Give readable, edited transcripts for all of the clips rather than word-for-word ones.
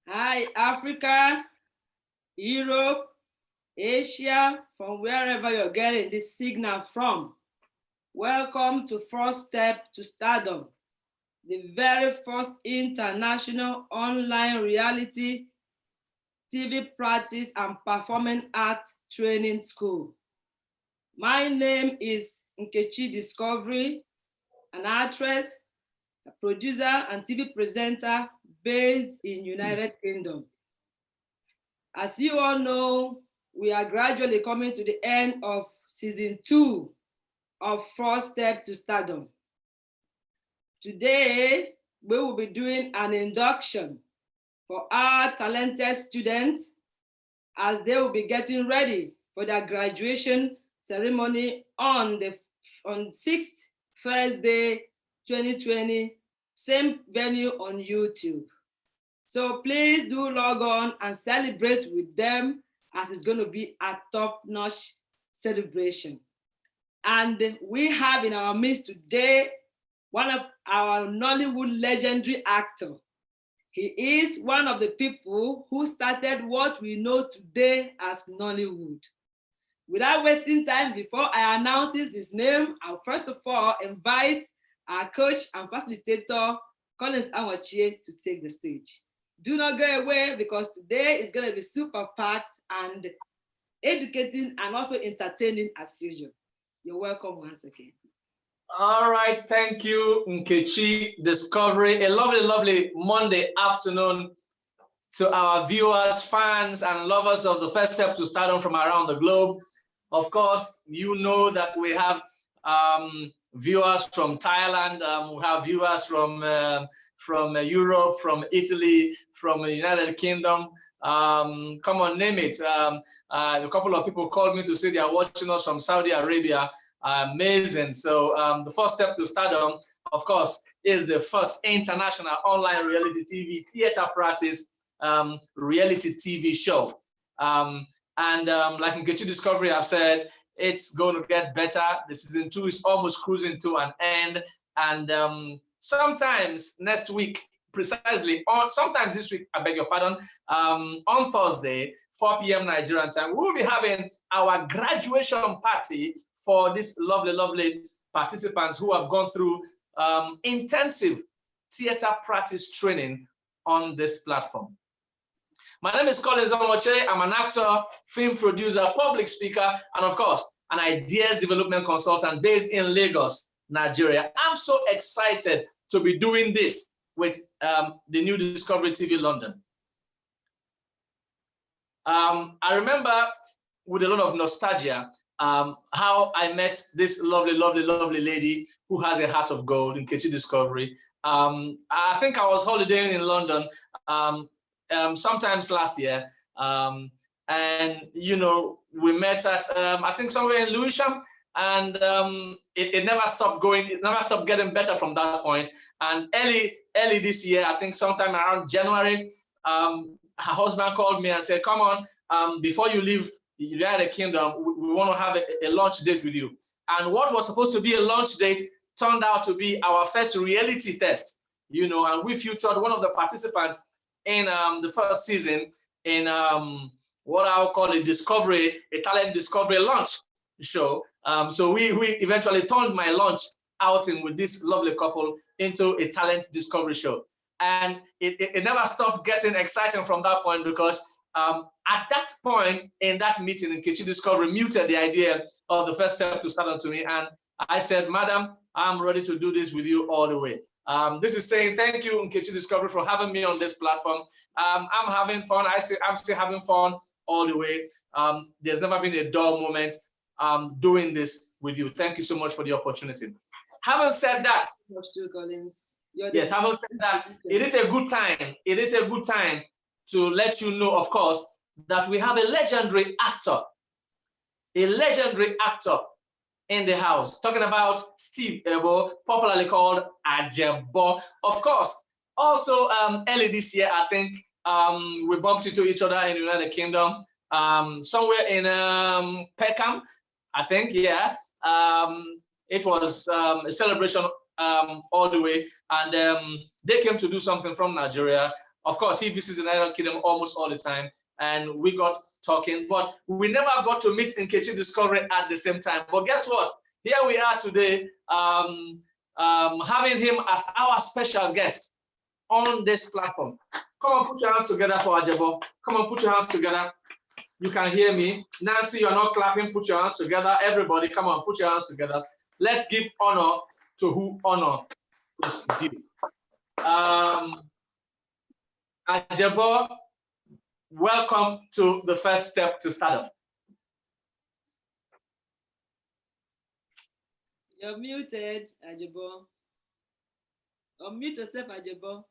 Hi, Africa, Europe, Asia, from wherever you're getting this signal from. Welcome to First Step to Stardom, the very first international online reality TV practice and performing arts training school. My name is Nkechi Discovery, an actress, a producer, and TV presenter based in United Kingdom. As you all know, we are gradually coming to the end of season 2 of First Step to Stardom. Today, we will be doing an induction for our talented students as they will be getting ready for their graduation ceremony on 6th Thursday, 2020, same venue on YouTube. So please do log on and celebrate with them as it's going to be a top-notch celebration. And we have in our midst today one of our Nollywood legendary actor. He is one of the people who started what we know today as Nollywood. Without wasting time, before I announce his name, I'll first of all invite our coach and facilitator, Collins Awachie, to take the stage. Do not go away because today is going to be super packed and educating and also entertaining as usual. You're welcome once again. All right, thank you, Nkechi Discovery. A lovely, lovely Monday afternoon to our viewers, fans, and lovers of the First Step to Stardom from around the globe. Of course, you know that we have viewers from Thailand, we have viewers from Europe, from Italy, from the United Kingdom. Come on, name it. A couple of people called me to say they are watching us from Saudi Arabia. Amazing. So the First Step to Stardom, of course, is the first international online reality TV theater practice reality TV show. Like Nkechi Discovery have said, it's going to get better. The season 2 is almost cruising to an end. And sometimes next week, precisely, or sometimes this week, I beg your pardon, on Thursday, 4 p.m. Nigerian time, we'll be having our graduation party for these lovely, lovely participants who have gone through intensive theater practice training on this platform. My name is Collins Awachie. I'm an actor, film producer, public speaker, and of course, an ideas development consultant based in Lagos, Nigeria. I'm so excited to be doing this with the new Discovery TV London. I remember with a lot of nostalgia how I met this lovely, lovely, lovely lady who has a heart of gold, Nkechi Discovery. I think I was holidaying in London sometimes last year, and you know, we met at I think somewhere in Lewisham, and it never stopped going. It never stopped getting better from that point. And early this year, I think sometime around January, her husband called me and said, "Come on, before you leave the United Kingdom, we want to have a launch date with you." And what was supposed to be a launch date turned out to be our first reality test. You know, and we featured one of the participants in the first season in what I'll call a talent discovery launch show. So we eventually turned my launch outing with this lovely couple into a talent discovery show. And it never stopped getting exciting from that point, because at that point in that meeting, Nkechi Discovery muted the idea of the First Step to Stardom to me. And I said, "Madam, I'm ready to do this with you all the way." This is saying thank you, Nkechi Discovery, for having me on this platform. I'm having fun. I'm still having fun all the way. There's never been a dull moment doing this with you. Thank you so much for the opportunity. Having said that, yes, having said that, it is a good time. It is a good time to let you know, of course, that we have a legendary actor in the house, talking about Steve Eboh, popularly called Ajeboh. Of course, also early this year, I think we bumped into each other in the United Kingdom, somewhere in Peckham, I think, yeah. It was a celebration all the way, and they came to do something from Nigeria. Of course, he visits the United Kingdom almost all the time, and we got talking, but we never got to meet Nkechi Discovery at the same time. But guess what? Here we are today, having him as our special guest on this platform. Come on, put your hands together for Ajeboh. Come on, put your hands together. You can hear me. Nancy, you're not clapping. Put your hands together. Everybody, come on, put your hands together. Let's give honor to who honor is due. Ajeboh, welcome to the first step to Stardom. You're muted, Ajeboh. Unmute yourself, Ajeboh.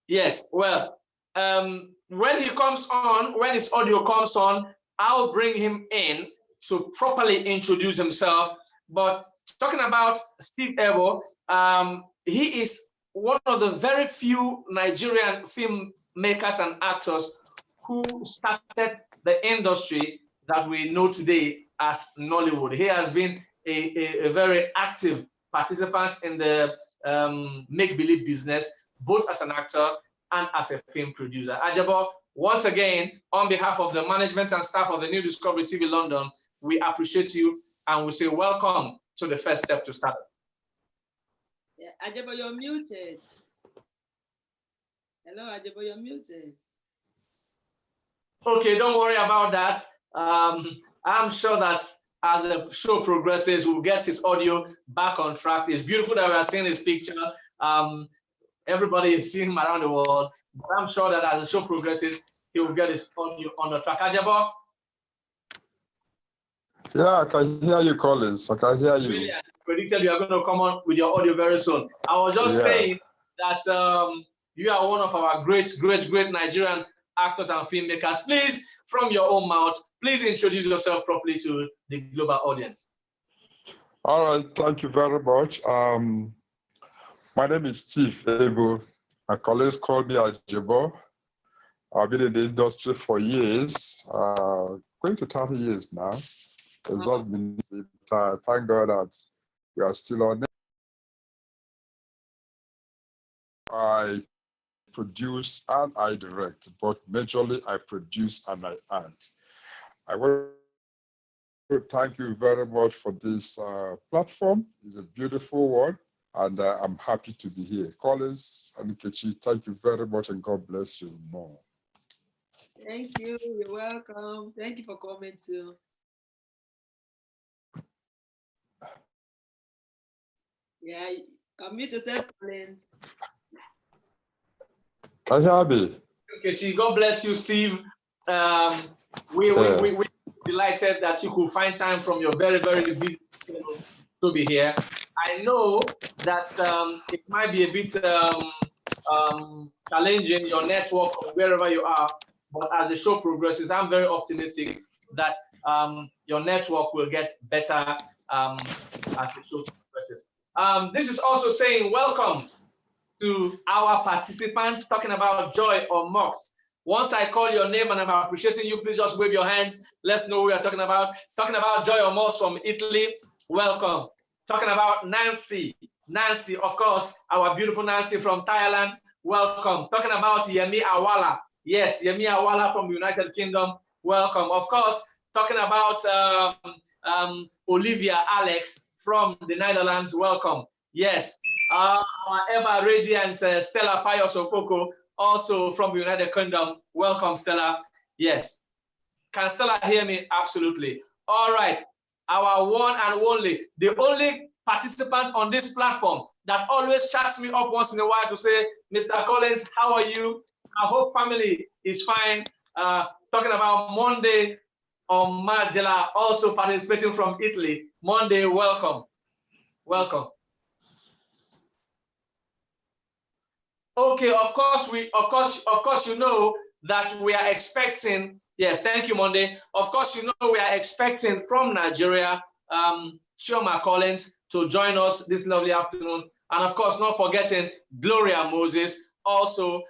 Yes, well, when he comes on, when his audio comes on, I'll bring him in to properly introduce himself. But talking about Steve Eboh, he is one of the very few Nigerian filmmakers and actors who started the industry that we know today as Nollywood. He has been a very active participant in the make-believe business, both as an actor and as a film producer. Ajeboh, once again, on behalf of the management and staff of the New Discovery TV London, we appreciate you and we say welcome to the first step to Stardom. Yeah, Ajeboh, you're muted. Hello, Ajeboh, you're muted. Okay, don't worry about that. I'm sure that as the show progresses, we'll get his audio back on track. It's beautiful that we are seeing his picture. Everybody is seeing him around the world. But I'm sure that as the show progresses, he will get his audio on the track. Ajeboh? Yeah, I can hear you, Collins. I can hear you. Really, I predicted you are going to come on with your audio very soon. I was just saying that you are one of our great Nigerian actors and filmmakers. Please, from your own mouth, please introduce yourself properly to the global audience. All right, thank you very much. My name is Steve Eboh. My colleagues call me Ajeboh. I've been in the industry for years, going to 30 years now. It's just been thank God that we are still on it. I produce and I direct, but majorly I produce and I act. I want to thank you very much for this platform. It's a beautiful one, and I'm happy to be here. Collins and Nkechi, thank you very much, and God bless you more. Thank you. You're welcome. Thank you for coming too. Yeah, unmute yourself, Collins. Can you hear me? Okay, God bless you, Steve. We're delighted that you could find time from your very busy schedule to be here. I know that it might be a bit challenging your network or wherever you are, but as the show progresses, I'm very optimistic that your network will get better as the show progresses. This is also saying welcome to our participants, talking about Joy or Mox. Once I call your name and I'm appreciating you, please just wave your hands. Let's know who we are talking about. Talking about Joy or Mox from Italy, welcome. Talking about Nancy, of course, our beautiful Nancy from Thailand, welcome. Talking about Yemi Awala, yes, Yemi Awala from the United Kingdom, welcome. Of course, talking about Olivia Alex from the Netherlands, welcome. Yes, our ever radiant Stella Pius Okoko, also from the United Kingdom, welcome, Stella. Yes, can Stella hear me? Absolutely. All right, our one and only, the only participant on this platform that always chats me up once in a while to say, Mr. Collins, how are you? I hope family is fine. Talking about Monday on Margela, also participating from Italy. Monday, welcome. Welcome. Okay, of course, you know that we are expecting, yes, thank you, Monday. Of course, you know we are expecting from Nigeria, Chioma Collins to join us this lovely afternoon. And of course, not forgetting Gloria Moses, also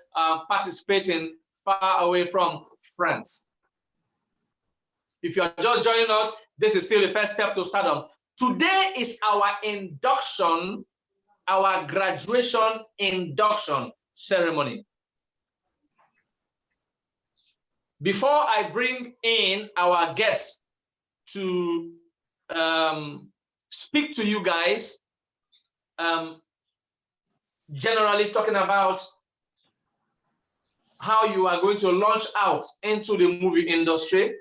participating far away from France. If you're just joining us, this is still the first step to Stardom. Today is our induction our graduation induction ceremony. Before I bring in our guests to speak to you guys, generally talking about how you are going to launch out into the movie industry,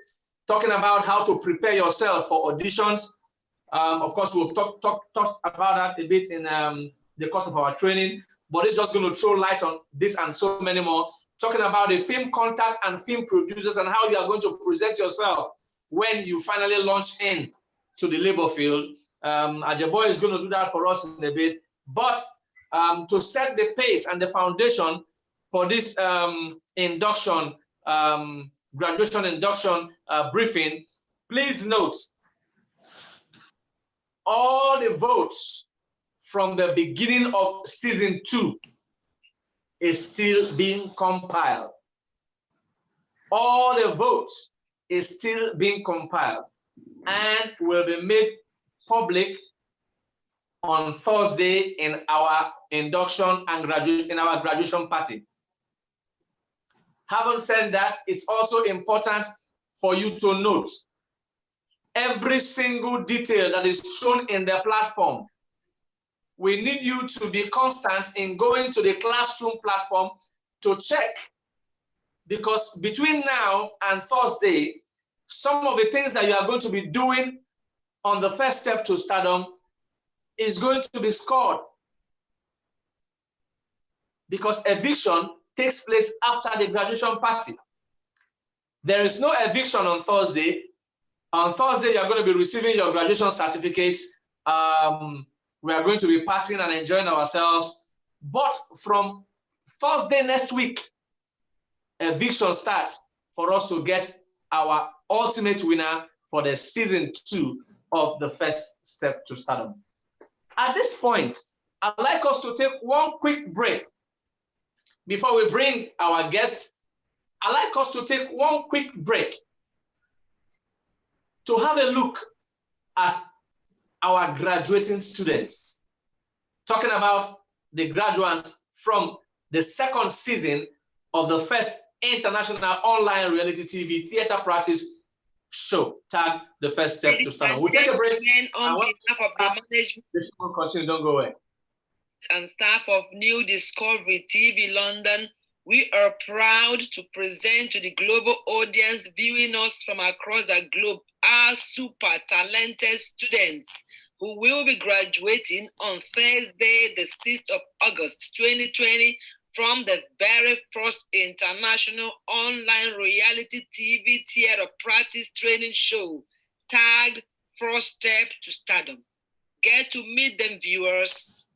talking about how to prepare yourself for auditions. Of course, we've talked about that a bit in the course of our training, but it's just going to throw light on this and so many more. Talking about the film contacts and film producers and how you are going to present yourself when you finally launch in to the labor field. Ajeboh is going to do that for us in a bit. But to set the pace and the foundation for this induction, graduation induction briefing, please note all the votes from the beginning of season 2 is still being compiled. All the votes is still being compiled and will be made public on Thursday in our induction and graduation party. Having said that, it's also important for you to note every single detail that is shown in the platform. We need you to be constant in going to the classroom platform to check, because between now and Thursday, some of the things that you are going to be doing on the first step to Stardom is going to be scored, because eviction takes place after the graduation party. There is no eviction on Thursday. On Thursday, you're going to be receiving your graduation certificates. We are going to be partying and enjoying ourselves. But from Thursday next week, eviction starts for us to get our ultimate winner for the season 2 of the first step to Stardom. At this point, I'd like us to take one quick break before we bring our guest. I'd like us to take one quick break to have a look at our graduating students, talking about the graduates from the second season of the first international online reality TV theater practice show, tag the first step to Stardom. We'll take a break. On behalf of the management, the show will continue, don't go away. And staff of New Discovery TV London, we are proud to present to the global audience viewing us from across the globe our super talented students who will be graduating on Thursday, the 6th of August, 2020, from the very first international online reality TV theater practice training show, tagged First Step to Stardom. Get to meet them, viewers.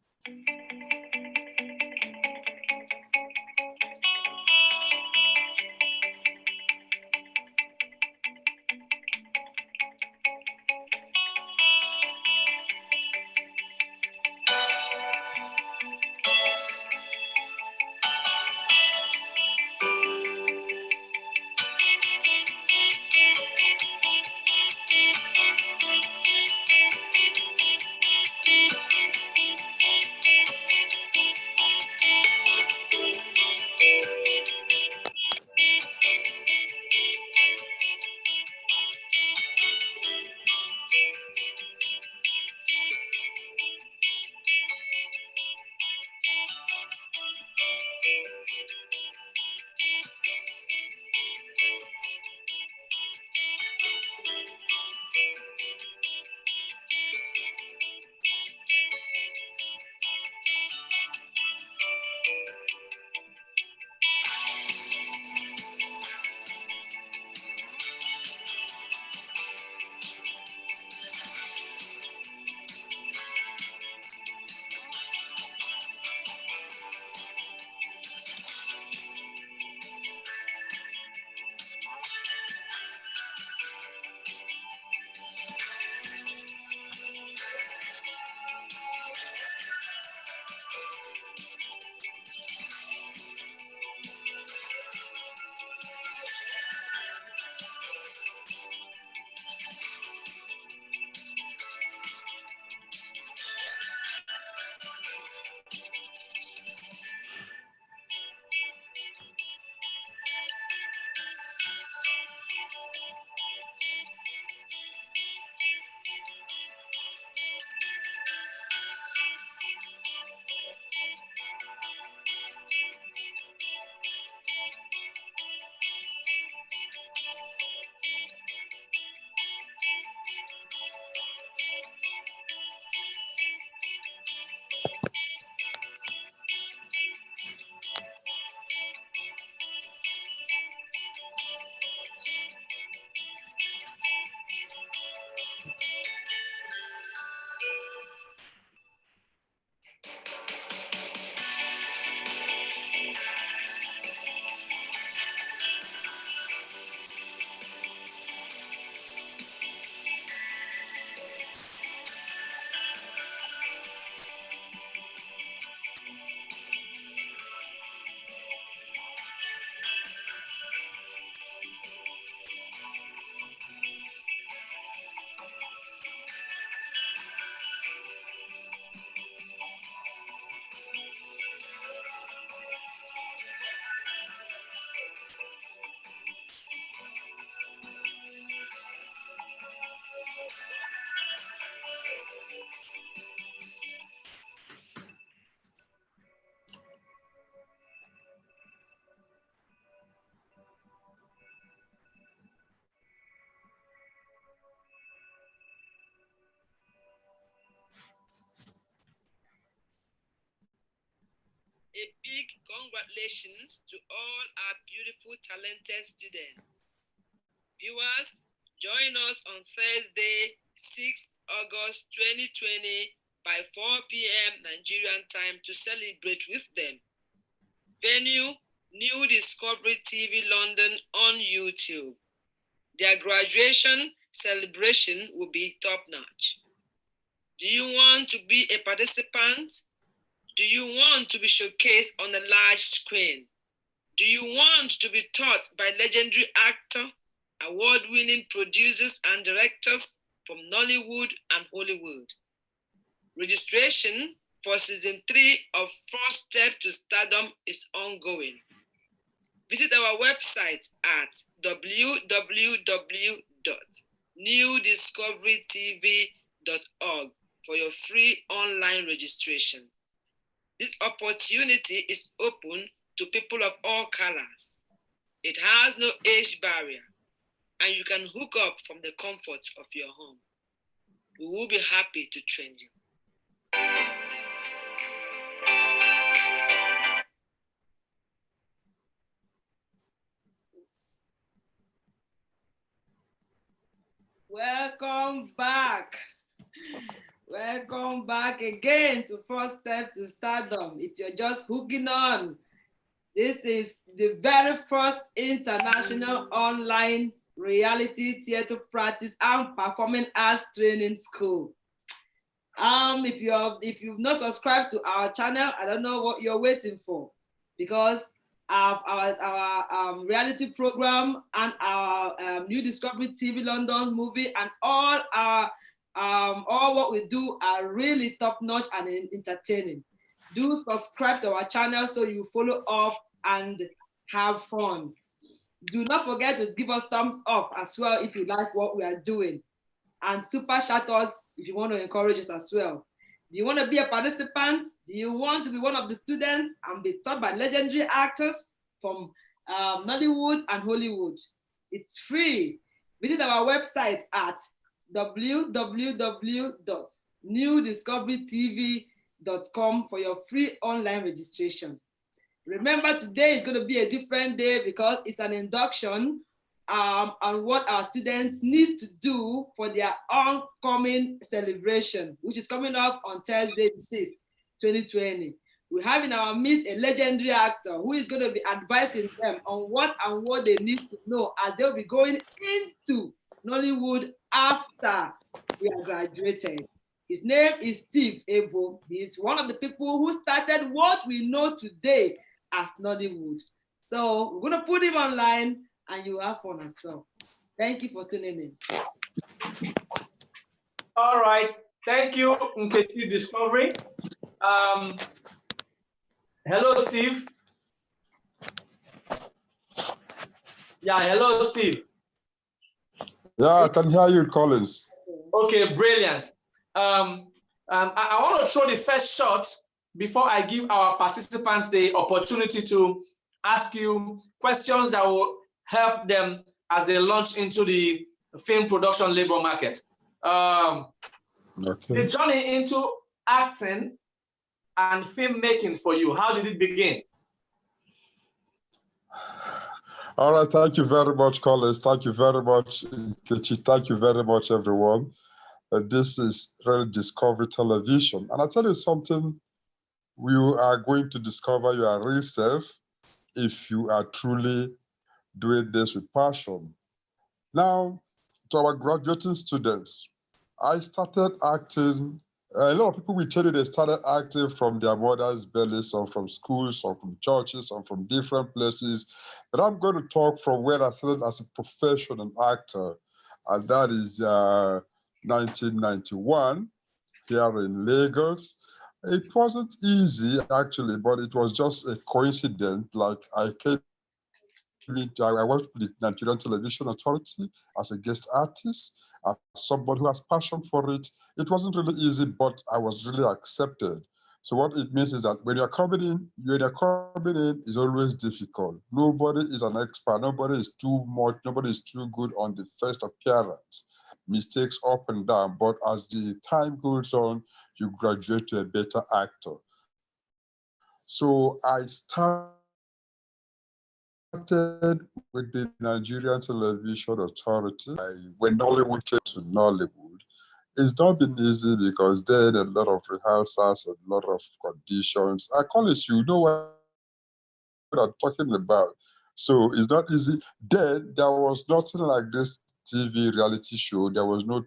a big congratulations to all our beautiful, talented students. Viewers, join us on Thursday, 6th August 2020 by 4 p.m. Nigerian time to celebrate with them. Venue, New Discovery TV London on YouTube. Their graduation celebration will be top-notch. Do you want to be a participant? Do you want to be showcased on a large screen? Do you want to be taught by legendary actor, award-winning producers and directors from Nollywood and Hollywood? Registration for season 3 of First Step to Stardom is ongoing. Visit our website at www.newdiscoverytv.org for your free online registration. This opportunity is open to people of all colors. It has no age barrier, and you can hook up from the comfort of your home. We will be happy to train you. Welcome back. Welcome back again to First Step to Stardom. If you're just hooking on, this is the very first international online reality theater practice and performing arts training school. If you've not subscribed to our channel, I don't know what you're waiting for, because our reality program and our New Discovery TV London movie and all what we do are really top-notch and entertaining. Do subscribe to our channel so you follow up and have fun. Do not forget to give us thumbs up as well if you like what we are doing, and super chat us if you want to encourage us as well. Do you want to be a participant? Do you want to be one of the students and be taught by legendary actors from Nollywood and Hollywood? It's free. Visit our website at www.newdiscoverytv.com for your free online registration. Remember, today is going to be a different day because it's an induction on what our students need to do for their oncoming celebration, which is coming up on Thursday, 6th, 2020. We have in our midst a legendary actor who is going to be advising them on what they need to know as they'll be going into Nollywood after we are graduated. His name is Steve Eboh. He is one of the people who started what we know today as Nollywood. So we're going to put him online and you have fun as well. Thank you for tuning in. All right. Thank you, Nkechi Discovery. Hello, Steve. Yeah, hello, Steve. Yeah, I can hear you, Collins. Okay, brilliant. I want to show the first shot before I give our participants the opportunity to ask you questions that will help them as they launch into the film production labor market. The journey into acting and filmmaking for you, how did it begin? All right, thank you very much, Collins. Thank you very much, Nkechi. Thank you very much, everyone. This is really Discovery Television. And I'll tell you something, you are going to discover your real self if you are truly doing this with passion. Now, to our graduating students, I started acting. A lot of people will tell you they started acting from their mother's belly, some from schools, some from churches, some from different places. But I'm going to talk from where I started as a professional actor, and that is 1991 here in Lagos. It wasn't easy, actually, but it was just a coincidence. Like I worked with the Nigerian Television Authority as a guest artist, as somebody who has passion for it. It wasn't really easy, but I was really accepted. So what it means is that when you're coming in, it's always difficult. Nobody is an expert. Nobody is too much. Nobody is too good on the first appearance. Mistakes up and down. But as the time goes on, you graduate to a better actor. So I started with the Nigerian Television Authority. When Nollywood came to Nollywood, it's not been easy because then a lot of rehearsals, a lot of conditions. I call it, you know what I'm talking about. So it's not easy. Then there was nothing like this TV reality show. There was no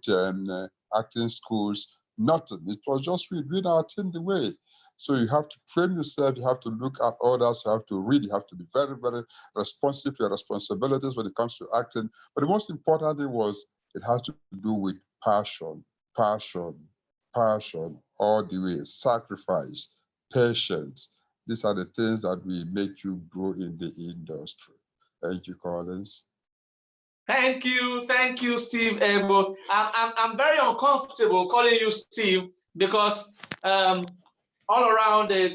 acting schools, nothing. It was just we doing our thing the way. So you have to train yourself, you have to look at others, you have to read, you have to be very, very responsive to your responsibilities when it comes to acting. But the most important thing was it has to do with passion, passion, passion, all the way, sacrifice, patience. These are the things that will make you grow in the industry. Thank you, Collins. Thank you, Steve Eboh. I'm very uncomfortable calling you Steve because all around the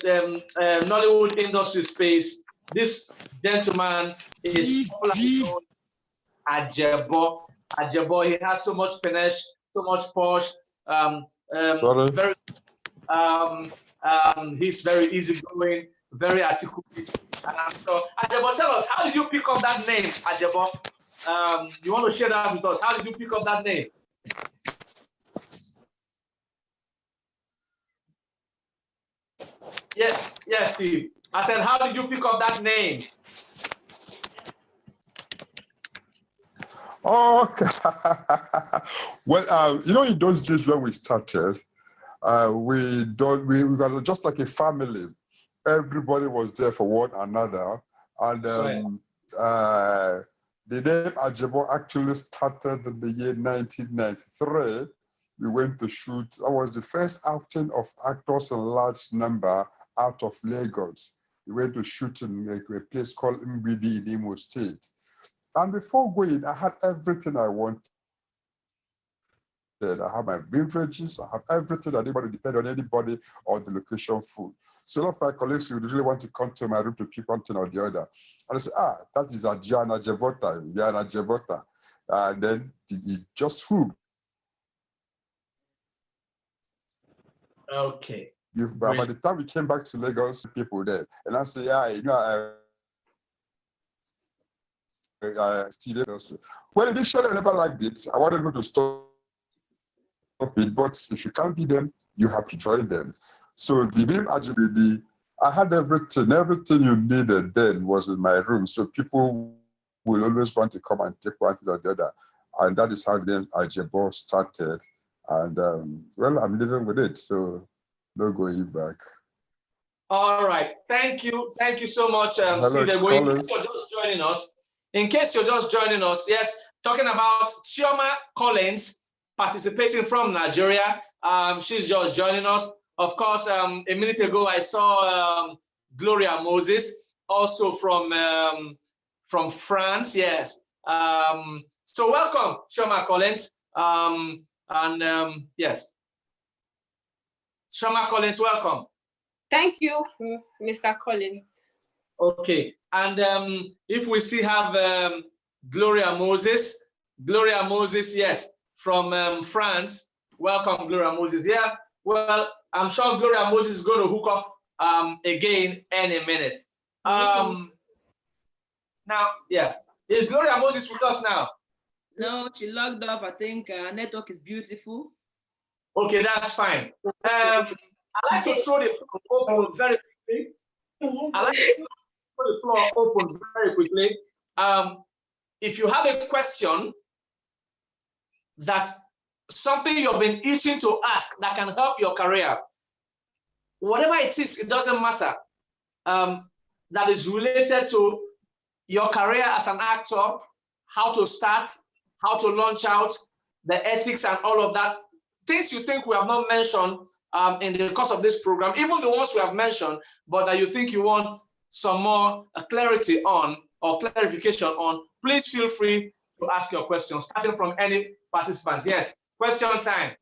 Nollywood industry space, this gentleman is popularly known as Ajeboh. Ajeboh, he has so much panache, so much posh. Sorry? He's very easygoing, very articulate. So, Ajeboh, tell us, how did you pick up that name, Ajeboh? You want to share that with us? How did you pick up that name? Yes, Steve. I said, how did you pick up that name? Okay. Well, in those days when we started, we were just like a family. Everybody was there for one another, and the name Ajeboh actually started in the year 1993. We went to shoot. That was the first outing of actors in large number out of Lagos. We went to shoot in a place called Mbidi in Imo State. And before going, I had everything I wanted. I have my beverages, I have everything that anybody depend on anybody or the location food. So a lot of my colleagues would really want to come to my room to pick one thing or the other. And I say, that is Ajana Jebota. And then it just hooked. Okay. By the time we came back to Lagos, people there. And I say, Steve Eboh. Well, initially I never liked it. I wanted to stop it, but if you can't be them, you have to join them. So the name Ajeboh, I had everything you needed then was in my room. So people will always want to come and take one thing or the other. And that is how the name Ajeboh started. And well, I'm living with it, so no going back. All right, thank you so much, Steve Eboh. In case you're just joining us, yes, talking about Chioma Collins participating from Nigeria. She's just joining us. Of course, a minute ago I saw Gloria Moses, also from France. Yes. So welcome, Chioma Collins. Yes, Chioma Collins, welcome. Thank you, Mr. Collins. Okay, and if we still have Gloria Moses, yes, from France. Welcome, Gloria Moses. Yeah, well, I'm sure Gloria Moses is going to hook up again any minute. Now, yes, is Gloria Moses with us now? No, she logged off. I think her network is beautiful. Okay, that's fine. I'd like to throw the floor open very quickly. The floor open very quickly. If you have a question that something you've been itching to ask that can help your career, whatever it is, it doesn't matter, that is related to your career as an actor, how to start, how to launch out, the ethics and all of that, things you think we have not mentioned in the course of this program, even the ones we have mentioned, but that you think you want some more clarity on or clarification on, please feel free to ask your questions, starting from any participants. Yes, question time.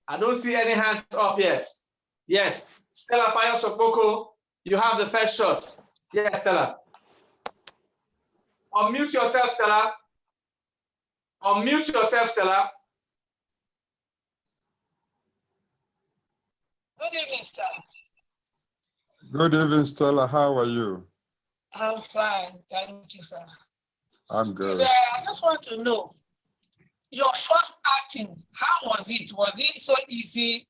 I don't see any hands up yet. Yes, Stella Payo-Sopoko, you have the first shot. Yes, Stella. Unmute yourself, Stella. Unmute yourself, Stella. Good evening, sir. Good evening, Stella. How are you? I'm fine. Thank you, sir. I'm good. I just want to know, your first acting, how was it? Was it so easy?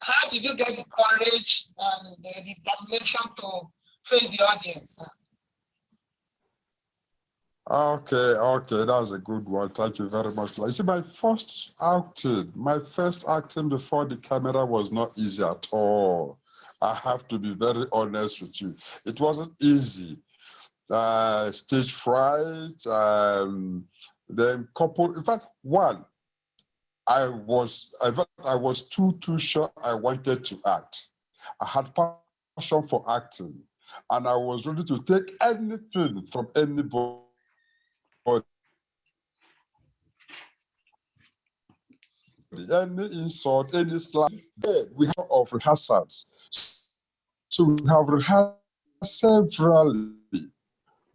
How did you get the courage and the determination to face the audience, sir? Okay, that's a good one. Thank you very much. You see, my first acting before the camera was not easy at all. I have to be very honest with you. It wasn't easy. Stage fright, then couple. In fact, one, I was too sure I wanted to act. I had passion for acting, and I was ready to take anything from anybody. Any insult, any slap. We have of rehearsals. So we have rehearsed severally.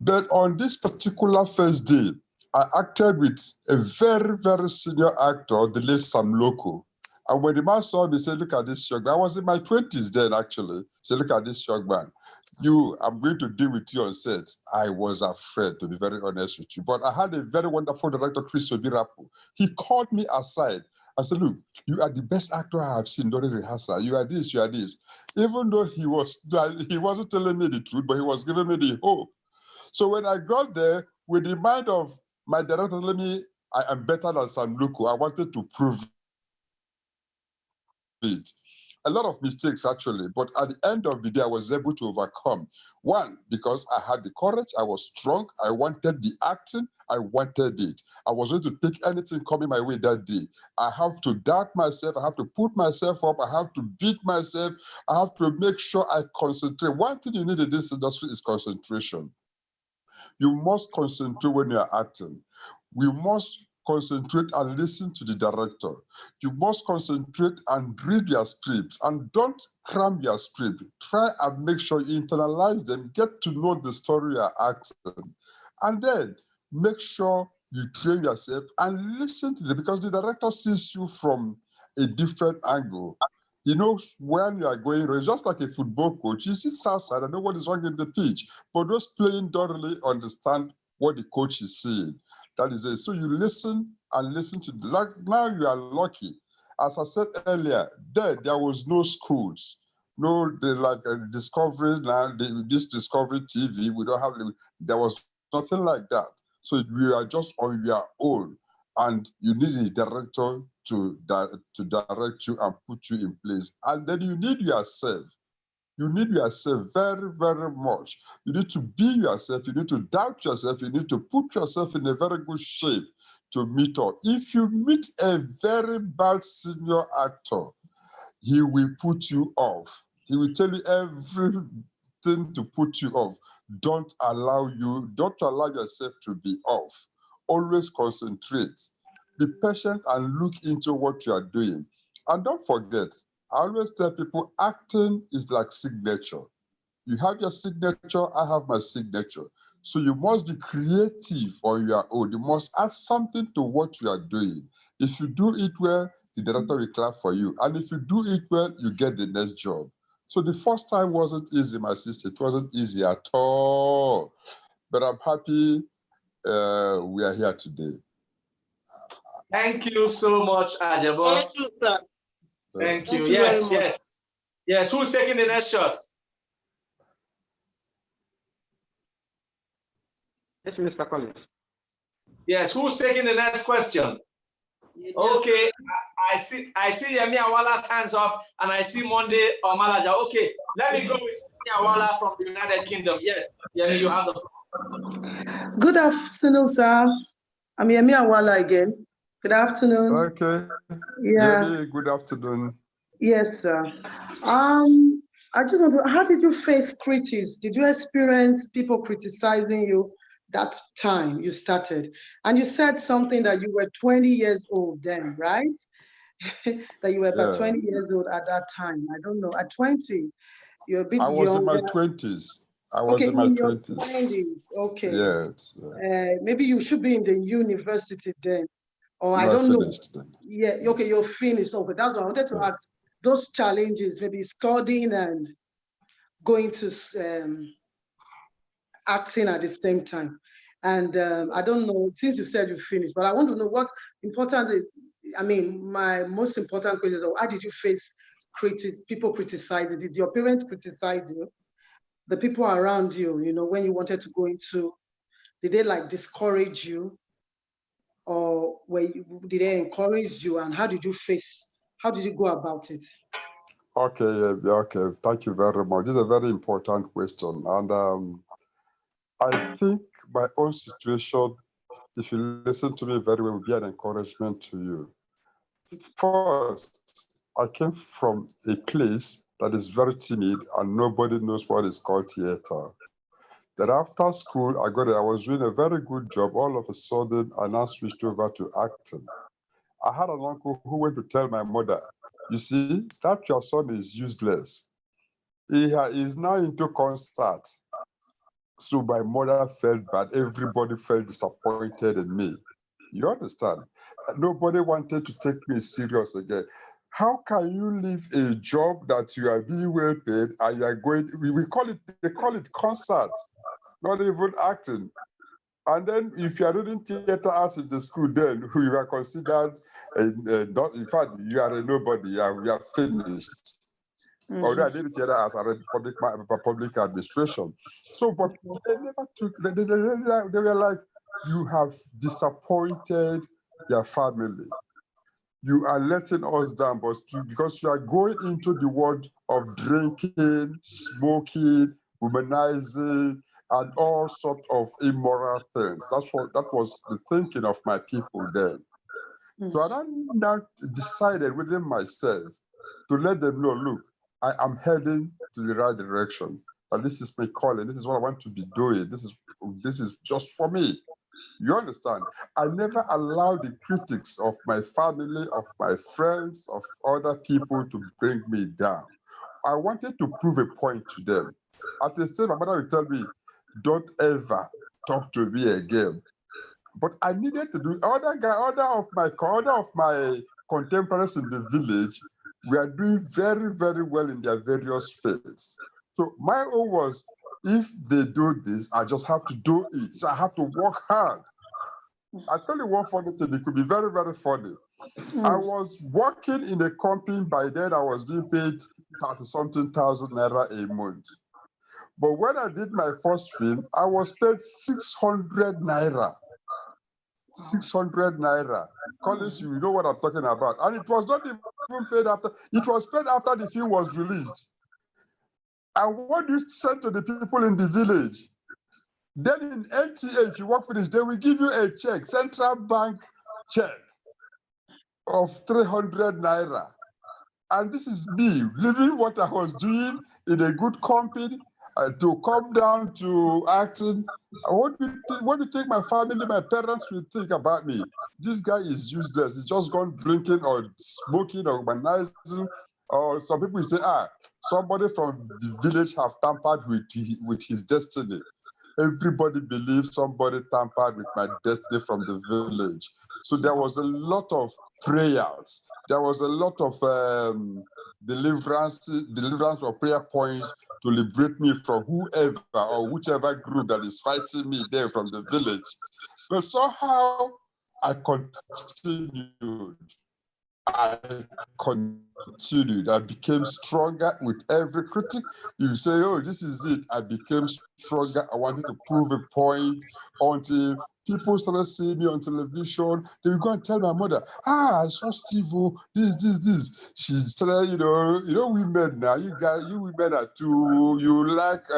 But on this particular first day, I acted with a very, very senior actor, the late Sam Loco. And when the man saw me, he said, look at this young man. I was in my 20s then, actually. He said, look at this young man. I'm going to deal with you on set. I was afraid, to be very honest with you. But I had a very wonderful director, Chris Obirapu. He called me aside. I said, look, you are the best actor I have seen during rehearsal. You are this, you are this. Even though he wasn't telling me the truth, but he was giving me the hope. So when I got there, with the mind of my director telling me I am better than Sam Loco, I wanted to prove it. A lot of mistakes, actually, but at the end of the day, I was able to overcome. One, because I had the courage, I was strong, I wanted the acting, I wanted it. I was going to take anything coming my way that day. I have to doubt myself, I have to put myself up, I have to beat myself, I have to make sure I concentrate. One thing you need in this industry is concentration. You must concentrate when you are acting. We must concentrate and listen to the director. You must concentrate and read your scripts and don't cram your script. Try and make sure you internalize them, get to know the story you're acting. And then make sure you train yourself and listen to them because the director sees you from a different angle. He knows when you are going. It's just like a football coach. He sits outside and knows what is wrong in the pitch. But those playing don't really understand what the coach is saying. That is it. So you listen and listen to. Like now you are lucky. As I said earlier, there was no schools, no Discovery now. This Discovery TV, we don't have. There was nothing like that. So we are just on your own, and you need a director to direct you and put you in place. And then you need yourself. You need yourself very, very much. You need to be yourself. You need to doubt yourself. You need to put yourself in a very good shape to meet up. If you meet a very bad senior actor, he will put you off. He will tell you everything to put you off. Don't allow yourself to be off. Always concentrate. Be patient and look into what you are doing. And don't forget, I always tell people acting is like signature. You have your signature, I have my signature. So you must be creative on your own. You must add something to what you are doing. If you do it well, the director will clap for you. And if you do it well, you get the next job. So the first time wasn't easy, my sister. It wasn't easy at all. But I'm happy we are here today. Thank you so much, Ajeboh. Thank you, sir. Thank you. Thank you very Yes, much. yes. Yes, who's taking the next shot? Yes, Mr. Collins. Yes, who's taking the next question? Okay, I see Yemi Awala's hands up, and I see Monday Omalaja. Okay, let me go with Yemi Awala from the United Kingdom. Yes, Yemi, you have the floor. Good afternoon, sir. I'm Yemi Awala again. Good afternoon. Okay. Yeah. Yemi, good afternoon. Yes, sir. I just want to, how did you face critics? Did you experience people criticizing you that time you started? And you said something that you were 20 years old then, right? That you were about 20 years old at that time. I don't know. At 20, you're a bit I was younger. in my 20s. I was in my 20s. 20s. Okay. Yes. Yeah. Maybe you should be in the university then. Or I No, don't know. finished then. Yeah, okay, you're finished. Okay, that's what I wanted to ask. those challenges, maybe studying and going to acting at the same time. And I don't know, since you said you finished, but I want to know what important is, I mean, my most important question is, how did you face people criticizing? Did your parents criticize you? The people around you, you know, when you wanted to go into, did they like discourage you? Or did they encourage you? And how did you go about it? Okay, okay, thank you very much. This is a very important question. And I think my own situation, if you listen to me very well, will be an encouragement to you. First, I came from a place that is very timid and nobody knows what is called theater. Then after school, I was doing a very good job. All of a sudden, I now switched over to acting. I had an uncle who went to tell my mother, you see, that your son is useless. He is now into concerts. So my mother felt bad. Everybody felt disappointed in me. You understand? Nobody wanted to take me serious again. How can you leave a job that you are being well paid and you are going, they call it concerts, not even acting. And then if you are doing theater arts in the school, then you are considered, in fact, you are a nobody, you are finished. Although I did theater arts, I read public administration. So, but they never took, they were like, you have disappointed your family. You are letting us down, but because you are going into the world of drinking, smoking, womanizing, and all sorts of immoral things. That was the thinking of my people then. So I now decided within myself to let them know, look, I am heading to the right direction. And this is my calling. This is what I want to be doing. This is just for me. You understand? I never allowed the critics of my family, of my friends, of other people to bring me down. I wanted to prove a point to them. At the stage, my mother would tell me, don't ever talk to me again. But I needed to do, other of my contemporaries in the village were doing very, very well in their various fields. So my own was, if they do this, I just have to do it. So I have to work hard. I tell you one funny thing, it could be very, very funny. I was working in a company, by then I was being paid 30-something thousand naira a month. But when I did my first film, I was paid 600 naira. 600 naira. Collins, you know what I'm talking about. And it was not even paid after, it was paid after the film was released. And what do you say to the people in the village? Then in NTA, if you work for this, they will give you a check, central bank check of 300 naira. And this is me leaving what I was doing in a good company to come down to acting. What do you think my family, my parents will think about me? This guy is useless. He's just gone drinking or smoking or humanizing. Or some people say, somebody from the village have tampered with his destiny. Everybody believes somebody tampered with my destiny from the village. So there was a lot of prayers. There was a lot of deliverance or prayer points to liberate me from whoever or whichever group that is fighting me there from the village. But somehow I continued. I became stronger with every critic. You say, oh, this is it. I became stronger. I wanted to prove a point until people started seeing me on television. They would go and tell my mother, I saw Steve Eboh, this. She started, you know, women now, you women are too, you like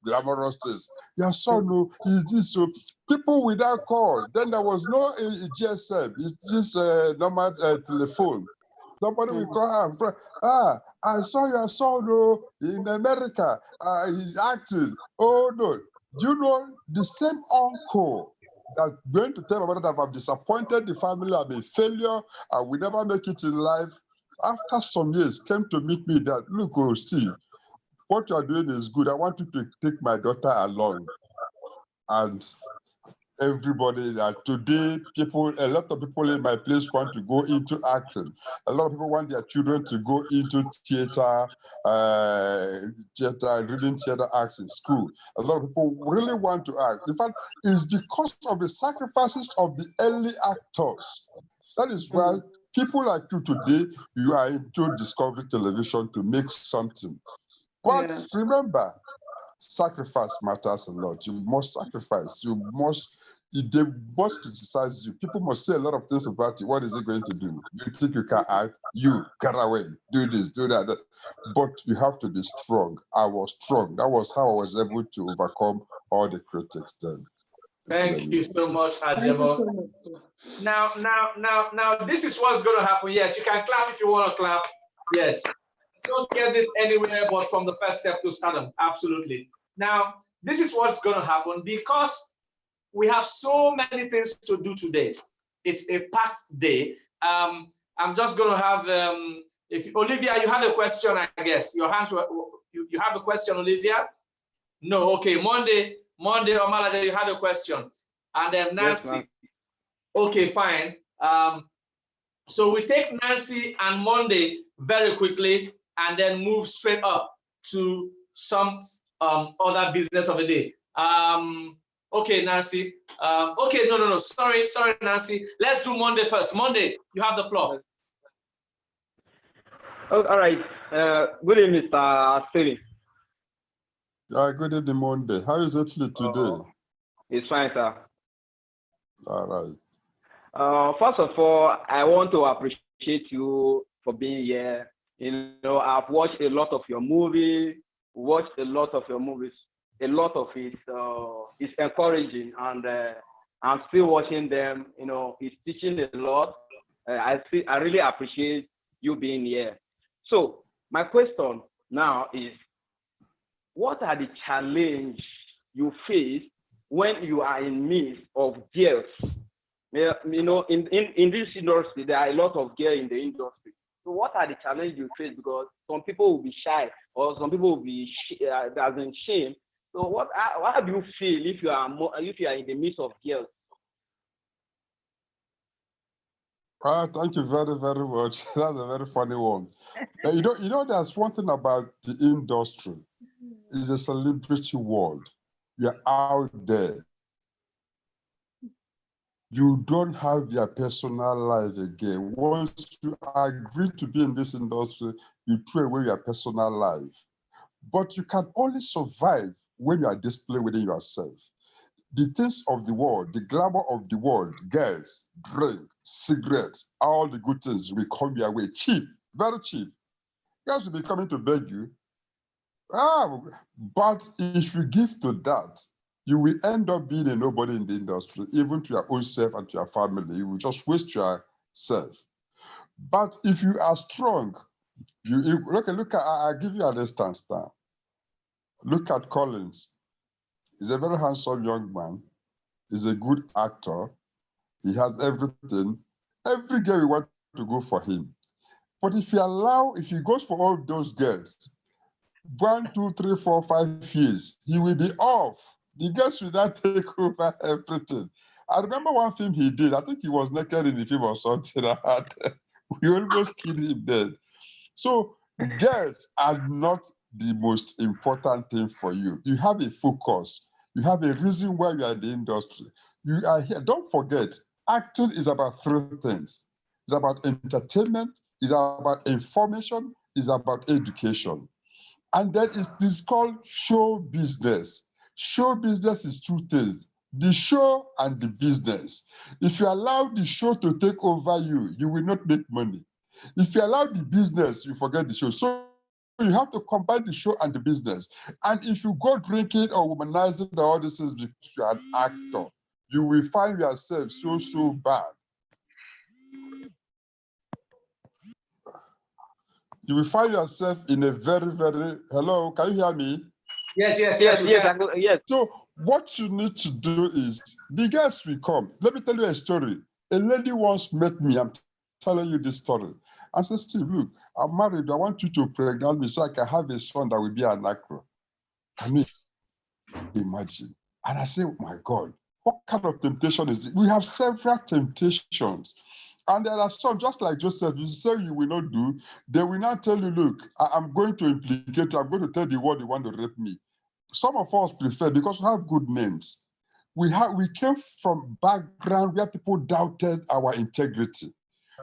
glamorous things. Your son, no, is this so? People without call. Then there was no GSM. It's just normal telephone. Somebody will call her. I saw your son in America. He's acting. Oh, no. Do you know the same uncle that went to tell my mother that I've disappointed the family, I'm a failure, I will never make it in life. After some years, came to meet me that, look, Steve, what you are doing is good. I want you to take my daughter along. And everybody that today a lot of people in my place want to go into acting. A lot of people want their children to go into theater, reading theater acts in school. A lot of people really want to act. In fact, it's because of the sacrifices of the early actors. That is why people like you today, you are into Discovery Television to make something. But remember, sacrifice matters a lot. You must sacrifice. They must criticize you. People must say a lot of things about you. What is it going to do? You think you can act? You get away. Do this, do that. But you have to be strong. I was strong. That was how I was able to overcome all the critics then. Thank you so much, Ajeboh. Now, this is what's going to happen. Yes, you can clap if you want to clap. Yes. Don't get this anywhere but from the first step to stardom. Absolutely. Now, this is what's going to happen because we have so many things to do today. It's a packed day. I'm just going to have, if Olivia, you have a question, I guess. Your hands were, you have a question, Olivia? No, okay. Monday, Omalaja, you have a question. And then Nancy. Yes, okay, fine. So we take Nancy and Monday very quickly and then move straight up to some other business of the day. Okay, Nancy. Okay, no. Sorry, Nancy. Let's do Monday first. Monday, you have the floor. Oh, all right. Good evening, Mr. Steve. Good evening, Monday. How is it today? It's fine, sir. All right. First of all, I want to appreciate you for being here. You know, I've watched a lot of your movies. A lot of it is encouraging, and I'm still watching them. You know, it's teaching a lot. I really appreciate you being here. So my question now is, what are the challenges you face when you are in midst of girls? You know, in this industry, there are a lot of girls in the industry. So what are the challenges you face? Because some people will be shy, or some people will be shame. So how do you feel if you are in the midst of girls? Thank you very, very much. That's a very funny one. You know, there's one thing about the industry. It's a celebrity world. You're out there. You don't have your personal life again. Once you agree to be in this industry, you throw away your personal life. But you can only survive when you are disciplined within yourself. The things of the world, the glamour of the world, girls, drink, cigarettes, all the good things will come your way cheap, very cheap. Girls will be coming to beg you. But if you give to that, you will end up being a nobody in the industry, even to your own self and to your family. You will just waste yourself. But if you are strong, look at, I'll give you an instance now. Look at Collins. He's a very handsome young man. He's a good actor. He has everything. Every girl will want to go for him. But if he goes for all those girls, 1, 2, 3, 4, 5 years, he will be off. The girls will not take over everything. I remember one film he did. I think he was naked in the film or something. We almost killed him then. So girls are not the most important thing for you. You have a focus. You have a reason why you are in the industry. You are here. Don't forget, acting is about 3 things. It's about entertainment, it's about information, it's about education. And then it's called show business. Show business is 2 things, the show and the business. If you allow the show to take over you, you will not make money. If you allow the business, you forget the show. So you have to combine the show and the business. And if you go drinking or womanizing or all these things because you are an actor, you will find yourself so bad. You will find yourself in a very, very, hello, can you hear me? Yes. So what you need to do is, the guests will come. Let me tell you a story. A lady once met me, I'm telling you this story. I said, Steve, look, I'm married. I want you to pregnant me so I can have a son that will be an actor. Can you imagine? And I said, oh my God, what kind of temptation is it? We have several temptations. And there are some, just like Joseph, you say you will not do, they will not tell you, look, I'm going to implicate you, I'm going to tell the world you want to rape me. Some of us prefer, because we have good names. We came from background where people doubted our integrity.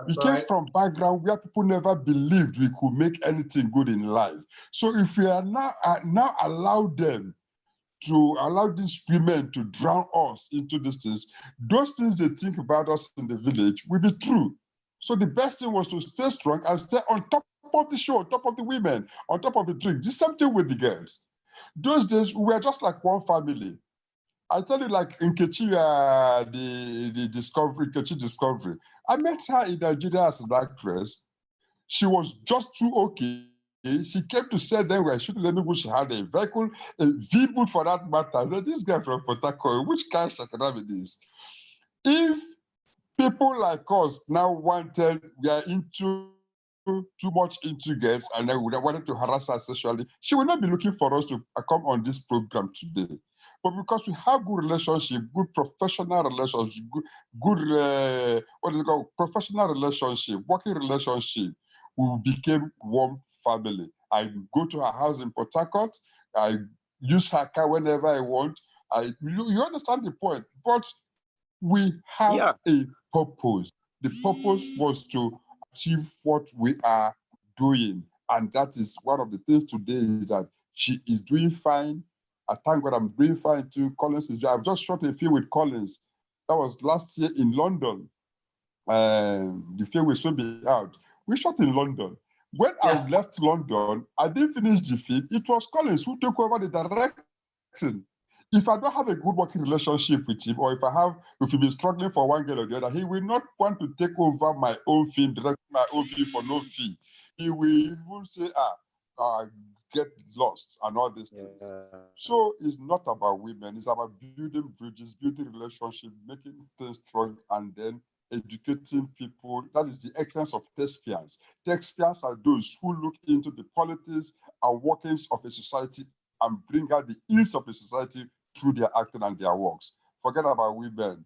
We came from background where people never believed we could make anything good in life. So if we are now allow these women to drown us into these things, those things they think about us in the village will be true. So the best thing was to stay strong and stay on top of the show, on top of the women, on top of the drink. The same thing with the girls. Those days, we were just like one family. I tell you, like in Nkechi, the Nkechi Discovery, I met her in Nigeria as an actress. She was just too okay. She came to say then we were shooting Lenugu, she had a vehicle, a vehicle for that matter. This guy from Port Harcourt, which kind of shakara it is? If people like us now wanted, we are into too much into girls and then we wanted to harass her sexually, she will not be looking for us to come on this program today. But because we have good relationship, good professional relationship, good what is it called? Professional relationship, working relationship, we became one family. I go to her house in Port Harcourt. I use her car whenever I want. You understand the point? But we have a purpose. The purpose was to achieve what we are doing. And that is one of the things today is that she is doing fine. I thank God I'm doing fine too. Collins is, I've just shot a film with Collins. That was last year in London. The film will soon be out. We shot in London. When I left London, I didn't finish the film. It was Collins who took over the directing. If I don't have a good working relationship with him, or if he's been struggling for one girl or the other, he will not want to take over my own film, direct my own film for no fee. He will even say, get lost and all these things. So it's not about women, it's about building bridges, building relationships, making things strong, and then educating people. That is the essence of thespians. Thespians are those who look into the politics and workings of a society and bring out the ills of a society through their acting and their works. Forget about women.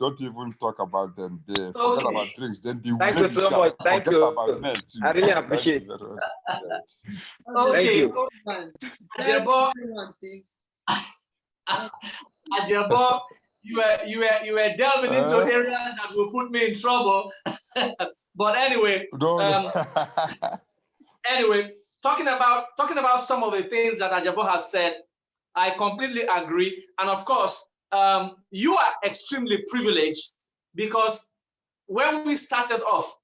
Don't even talk about them there. Forget about drinks. Then the Thank you so much. Thank you. About men too. I really appreciate it. Okay. Ajeboh, Ajeboh, you were delving into areas that will put me in trouble. But anyway, anyway, talking about some of the things that Ajeboh has said, I completely agree. And of course, you are extremely privileged because when we started off,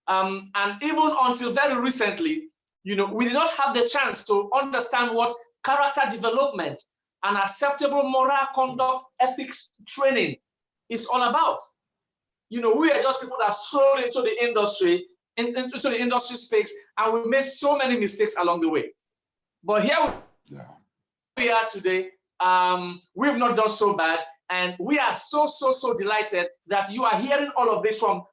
and even until very recently, we did not have the chance to understand what character development and acceptable moral conduct ethics training is all about. We are just people that strolled into the industry, into the industry space, and we made so many mistakes along the way. But here we are today. We've not done so bad, and we are so delighted that you are hearing all of this from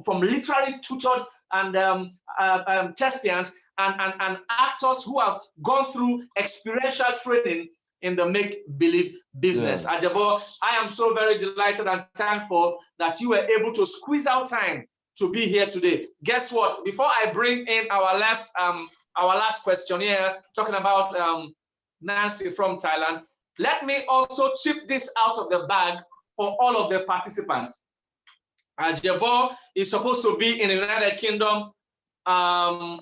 literally tutored and thespians and actors who have gone through experiential training in the make-believe business. Yes. Ajeboh, I am so very delighted and thankful that you were able to squeeze out time to be here today. Guess what? Before I bring in our last question here, talking about Nancy from Thailand, let me also chip this out of the bag for all of the participants. Ajeboh is supposed to be in the United Kingdom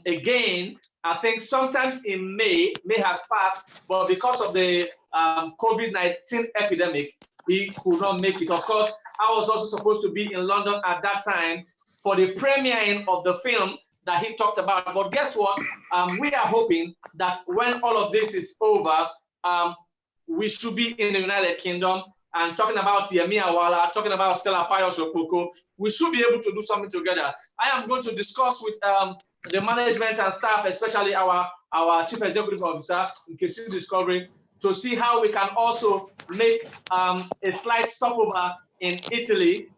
again. I think sometimes in May has passed, but because of the COVID-19 epidemic, he could not make it. Of course, I was also supposed to be in London at that time for the premiering of the film that he talked about. But guess what? We are hoping that when all of this is over, we should be in the United Kingdom and talking about Yemi Awala, talking about Stella Pius Opoko. We should be able to do something together. I am going to discuss with the management and staff, especially our Chief Executive Officer, Nkechi Discovery, to see how we can also make a slight stopover in Italy,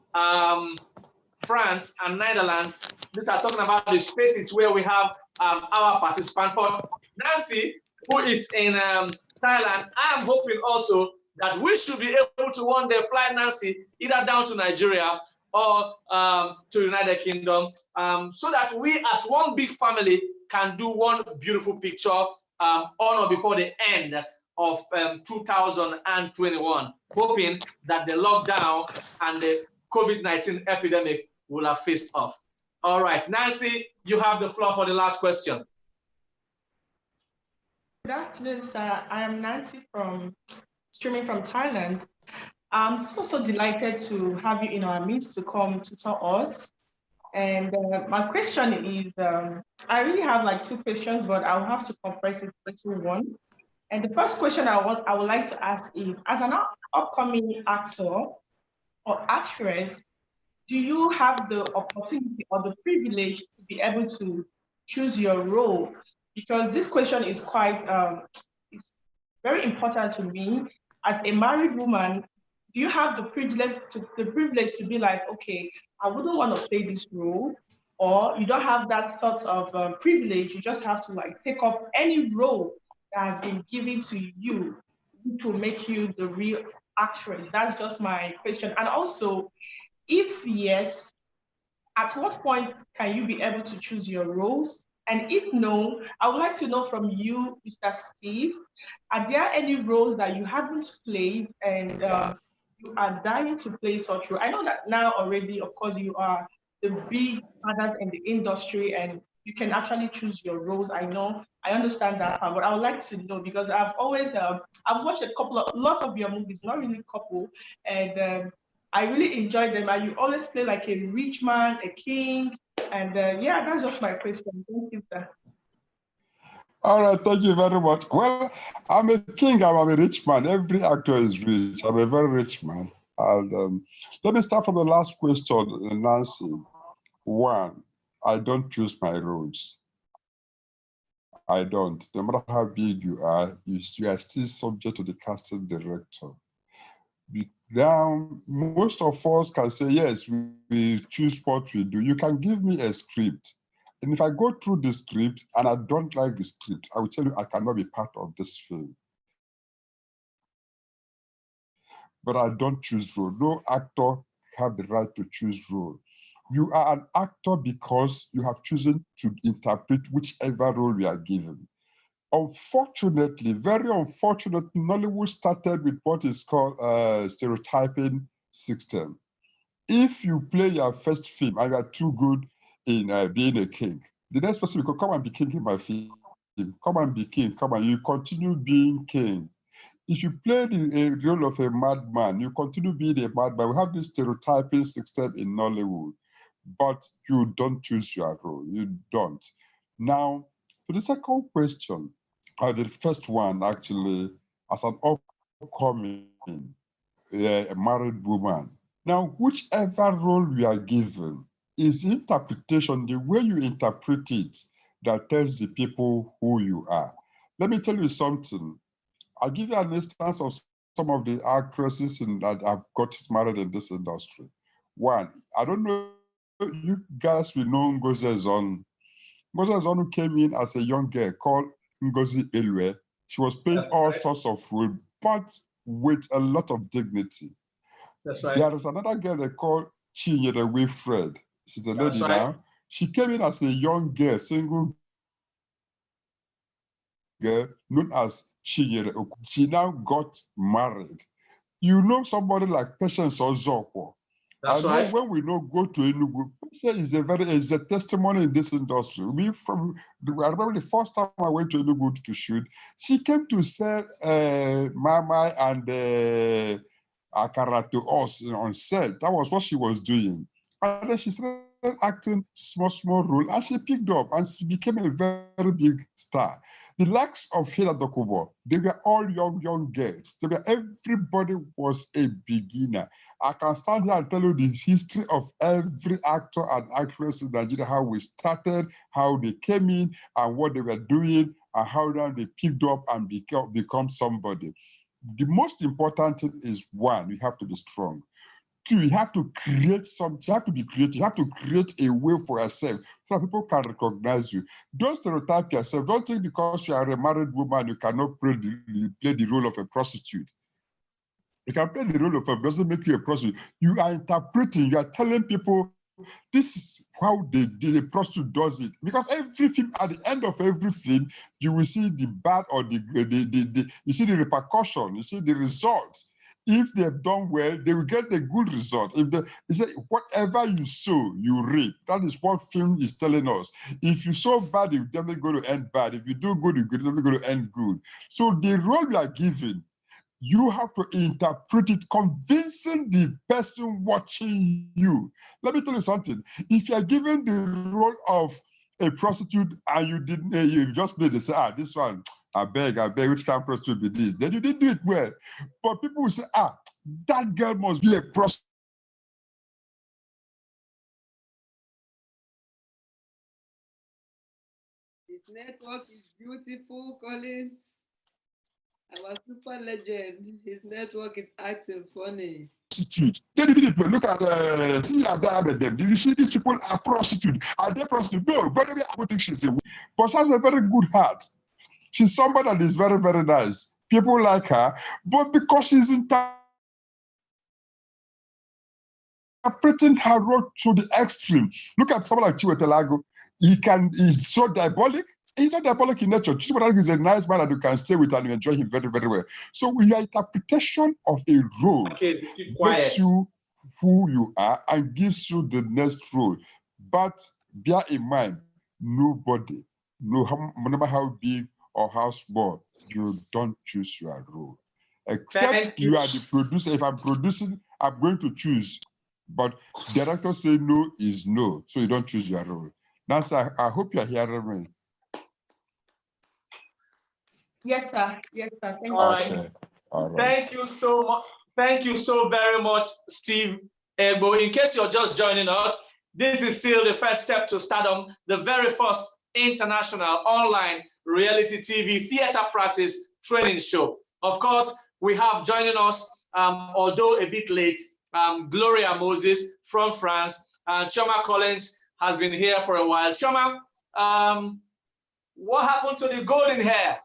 France, and Netherlands. These are talking about the spaces where we have our participants. For Nancy, who is in Thailand, I am hoping also that we should be able to one day fly Nancy either down to Nigeria or to United Kingdom, so that we as one big family can do one beautiful picture on or before the end of 2021, hoping that the lockdown and the COVID-19 epidemic will have faced off. All right, Nancy, you have the floor for the last question. Good afternoon, sir. I am Nancy streaming from Thailand. I'm so delighted to have you in our midst to come to tell us. And my question is, I really have like two questions, but I'll have to compress it into one. And the first question I would like to ask is, as an upcoming actor or actress, do you have the opportunity or the privilege to be able to choose your role? Because this question is quite, it's very important to me. As a married woman, do you have the privilege to be like, okay, I wouldn't want to play this role, or you don't have that sort of privilege, you just have to like take up any role that has been given to you to make you the real actress? That's just my question. And also, if yes, at what point can you be able to choose your roles? And if no, I would like to know from you, Mr. Steve, are there any roles that you haven't played and you are dying to play such role? I know that now already, of course, you are the big fathers in the industry and you can actually choose your roles. I know, I understand that, but I would like to know, because I've always, I've watched lots of your movies, not really couple, and I really enjoy them. And you always play like a rich man, a king, and yeah, that's just my question. Thank you, sir. All right, thank you very much. Well, I'm a king, I'm a rich man. Every actor is rich. I'm a very rich man. And let me start from the last question, Nancy. One, I don't choose my roles. I don't. No matter how big you are still subject to the casting director. Now, most of us can say, yes, we choose what we do. You can give me a script. And if I go through the script and I don't like the script, I will tell you I cannot be part of this film. But I don't choose role. No actor have the right to choose role. You are an actor because you have chosen to interpret whichever role you are given. Unfortunately, very unfortunately, Nollywood started with what is called stereotyping system. If you play your first film and you are too good in being a king, the next person will come and be king in my film. Come and be king, come and you continue being king. If you play the role of a madman, you continue being a madman. We have this stereotyping system in Nollywood, but you don't choose your role. You don't. Now, to the second question, the first one actually, as an upcoming a married woman. Now, whichever role you are given is interpretation, the way you interpret it, that tells the people who you are. Let me tell you something. I'll give you an instance of some of the actresses that have got married in this industry. One, I don't know, you guys will know Ngozi Ezonu. Ngozi Ezonu came in as a young girl called Ngozi Eboh. She was playing all sorts of roles, but with a lot of dignity. That's right. There is another girl they call Chinyere Wilfred. She's a lady now. She came in as a young girl, single girl, known as Chinyere. She now got married. You know somebody like Patience Ozokwo. That's I know right. when we know go to Heellllooo, Patience is a testimony in this industry. I remember the first time I went to Heellllooo to shoot, she came to sell Mama and Akara to us on set. That was what she was doing. And then she started acting small role, and she picked up and she became a very big star. The likes of Heellllooo, they were all young girls. Everybody was a beginner. I can stand here and tell you the history of every actor and actress in Nigeria, how we started, how they came in, and what they were doing, and how then they picked up and become somebody. The most important thing is, one, you have to be strong. Two, you have to create something. You have to be creative. You have to create a way for yourself so that people can recognize you. Don't stereotype yourself. Don't think because you are a married woman, you cannot play the role of a prostitute. You can play the role of a doesn't make you a prostitute. You are interpreting, you are telling people this is how the prostitute does it. Because every film, at the end of every film, you will see the bad or you see the repercussion, you see the results. If they have done well, they will get the good result. If they say whatever you sow, you reap. That is what film is telling us. If you sow bad, you're definitely going to end bad. If you do good, you're definitely going to end good. So the role you are given, you have to interpret it, convincing the person watching you. Let me tell you something. If you are given the role of a prostitute and you just play, they say, this one, I beg, which kind of prostitute be this? Then you didn't do it well. But people will say, that girl must be a prostitute. His network is beautiful, Collins. Our super legend. His network is acting funny. Then look at see them. Did you see these people are prostitutes? Are they prostitutes? No, but I don't think she's a woman. But she has a very good heart. She's somebody that is very, very nice. People like her, but because she's interpreting her role to the extreme. Look at someone like Chiwetelago. He's so diabolic. He's not diabolic in nature. Chiwetelago is a nice man that you can stay with and you enjoy him very, very well. So your interpretation of a role makes you who you are and gives you the next role. But bear in mind, nobody, no matter how big or how small, you don't choose your role. Except you are the producer. If I'm producing, I'm going to choose. But director say no is no, so you don't choose your role. Now, sir, I hope you're hearing me. Yes, sir. Yes, sir. Thank you. All right. All right. Thank you so much. Thank you so very much, Steve Eboh. In case you're just joining us, this is still the first step to Stardom, the very first international online reality TV theater practice training show. Of course, we have joining us, although a bit late, Gloria Moses from France. Chioma Collins has been here for a while. Chioma, what happened to the golden hair?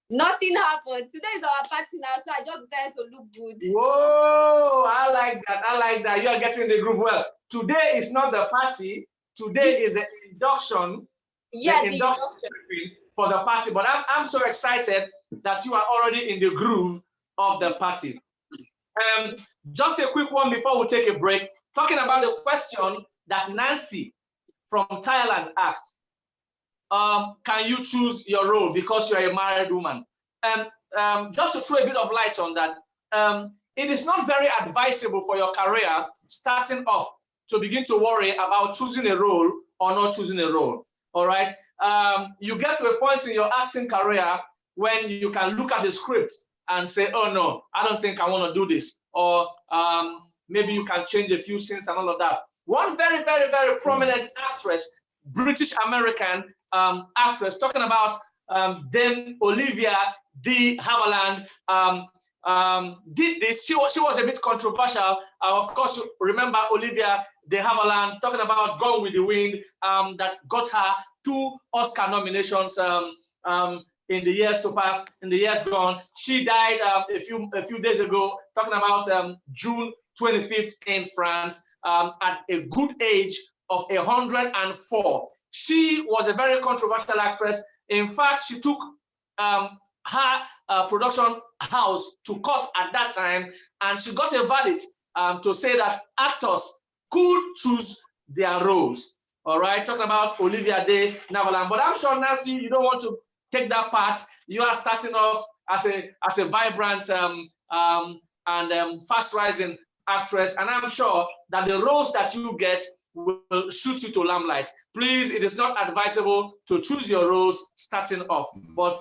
Nothing happened. Today is our party now, so I just decided to look good. Whoa, I like that. I like that. You're getting the groove well. Today is not the party. Today is the induction. Yeah, the induction for the party. But I'm so excited that you are already in the groove of the party. Just a quick one before we take a break. Talking about the question that Nancy from Thailand asked. Can you choose your role because you are a married woman? Just to throw a bit of light on that, it is not very advisable for your career starting off to begin to worry about choosing a role or not choosing a role. All right. You get to a point in your acting career when you can look at the script and say, oh no, I don't think I want to do this. Or maybe you can change a few scenes and all of that. One very, very, very prominent actress, British American actress, talking about Dame Olivia de Havilland, did this. She was a bit controversial. Of course, you remember Olivia de Havilland talking about Gone with the Wind, that got her 2 Oscar nominations in the years to pass, in the years gone. She died a few days ago, talking about June 25th in France, at a good age of 104. She was a very controversial actress. In fact, she took her production house to court at that time, and she got a verdict to say that actors could choose their roles. All right, talking about Olivia de Havilland. But I'm sure, Nancy, you don't want to take that part. You are starting off as a vibrant and fast-rising actress, and I'm sure that the roles that you get will shoot you to limelight. Please, it is not advisable to choose your roles starting off. But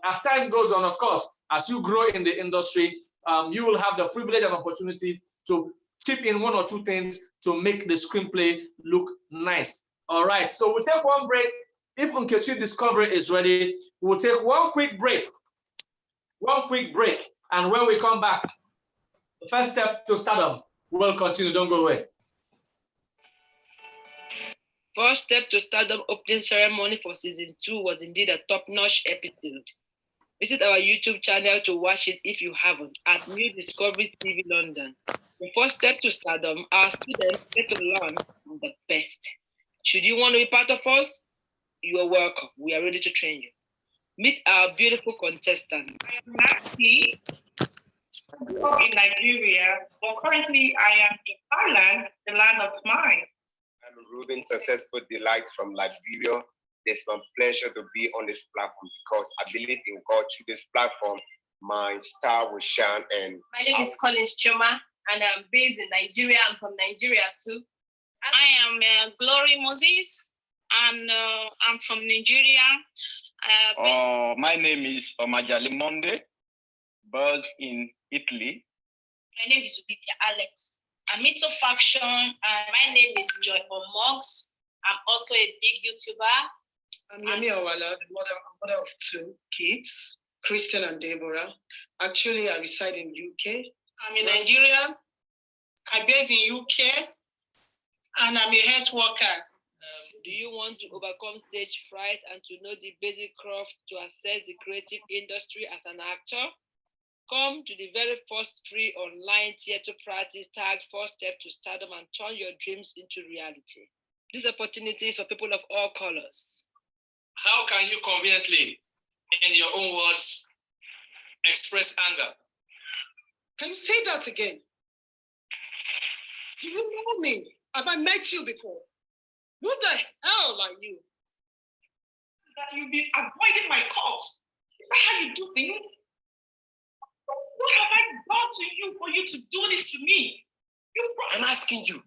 as time goes on, of course, as you grow in the industry, you will have the privilege and opportunity to chip in 1 or 2 things to make the screenplay look nice. All right, so we'll take one break. If Nkechi Discovery is ready, we'll take one quick break. And when we come back, the first step to Stardom will continue. Don't go away. First Step to Stardom opening ceremony for season 2 was indeed a top-notch episode. Visit our YouTube channel to watch it if you haven't at New Discovery TV London. The first step to stardom, our students get to learn from the best. Should you want to be part of us? You are welcome. We are ready to train you. Meet our beautiful contestants. Nancy, I grew up in Nigeria, but currently I am in Thailand, the land of mine. I'm Ruben, successful delight from Liberia. It's my pleasure to be on this platform because I believe in God through this platform. My star will shine. And my name is Collins Choma, and I'm based in Nigeria. I'm from Nigeria too. I am Glory Moses, and I'm from Nigeria. My name is Omajali Monde, based in Italy. My name is Olivia Alex. I'm into faction, and my name is Joy Omox. I'm also a big YouTuber. I'm Yemi Awala, the mother of two kids, Christian and Deborah. Actually, I reside in UK. I'm in Nigeria. I'm based in UK, and I'm a health worker. Do you want to overcome stage fright and to know the basic craft to assess the creative industry as an actor? Come to the very first free online theater practice tagged First Step to Stardom and turn your dreams into reality. This opportunity is for people of all colors. How can you conveniently, in your own words, express anger? Can you say that again? Do you know me? Have I met you before? Who the hell are you? That you've been avoiding my calls. Is that how you do things? What have I done to you for you to do this to me? I'm asking you.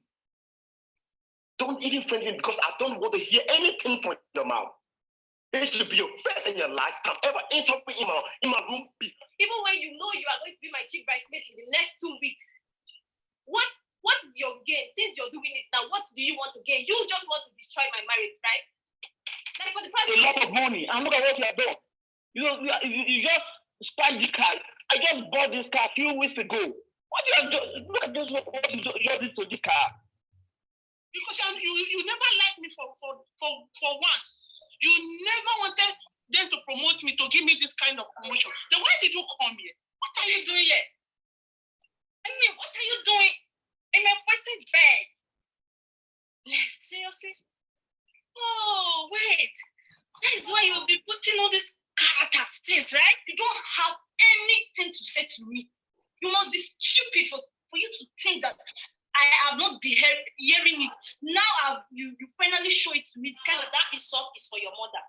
Don't even friend me because I don't want to hear anything from your mouth. This should be your first and your last time ever interrupt me in my room. Even when you know you are going to be my chief bridesmaid in the next 2 weeks, what is your gain? Since you're doing it now, what do you want to gain? You just want to destroy my marriage, right? Like for the price a lot of money, and look at what you have done. You know, you just spiked the car. I just bought this car a few weeks ago. What do you have done? Look at this, what you did to the car. Because you never liked me for once. You never wanted them to promote me, to give me this kind of promotion. Then why did you come here? What are you doing here? I mean, what are you doing in my boyfriend's bed? Yes, seriously? Oh, wait. That is why you'll be putting all these character things, right? You don't have anything to say to me. You must be stupid for you to think that I have not been hearing it. Now you finally show it to me. The kind of that insult is for your mother.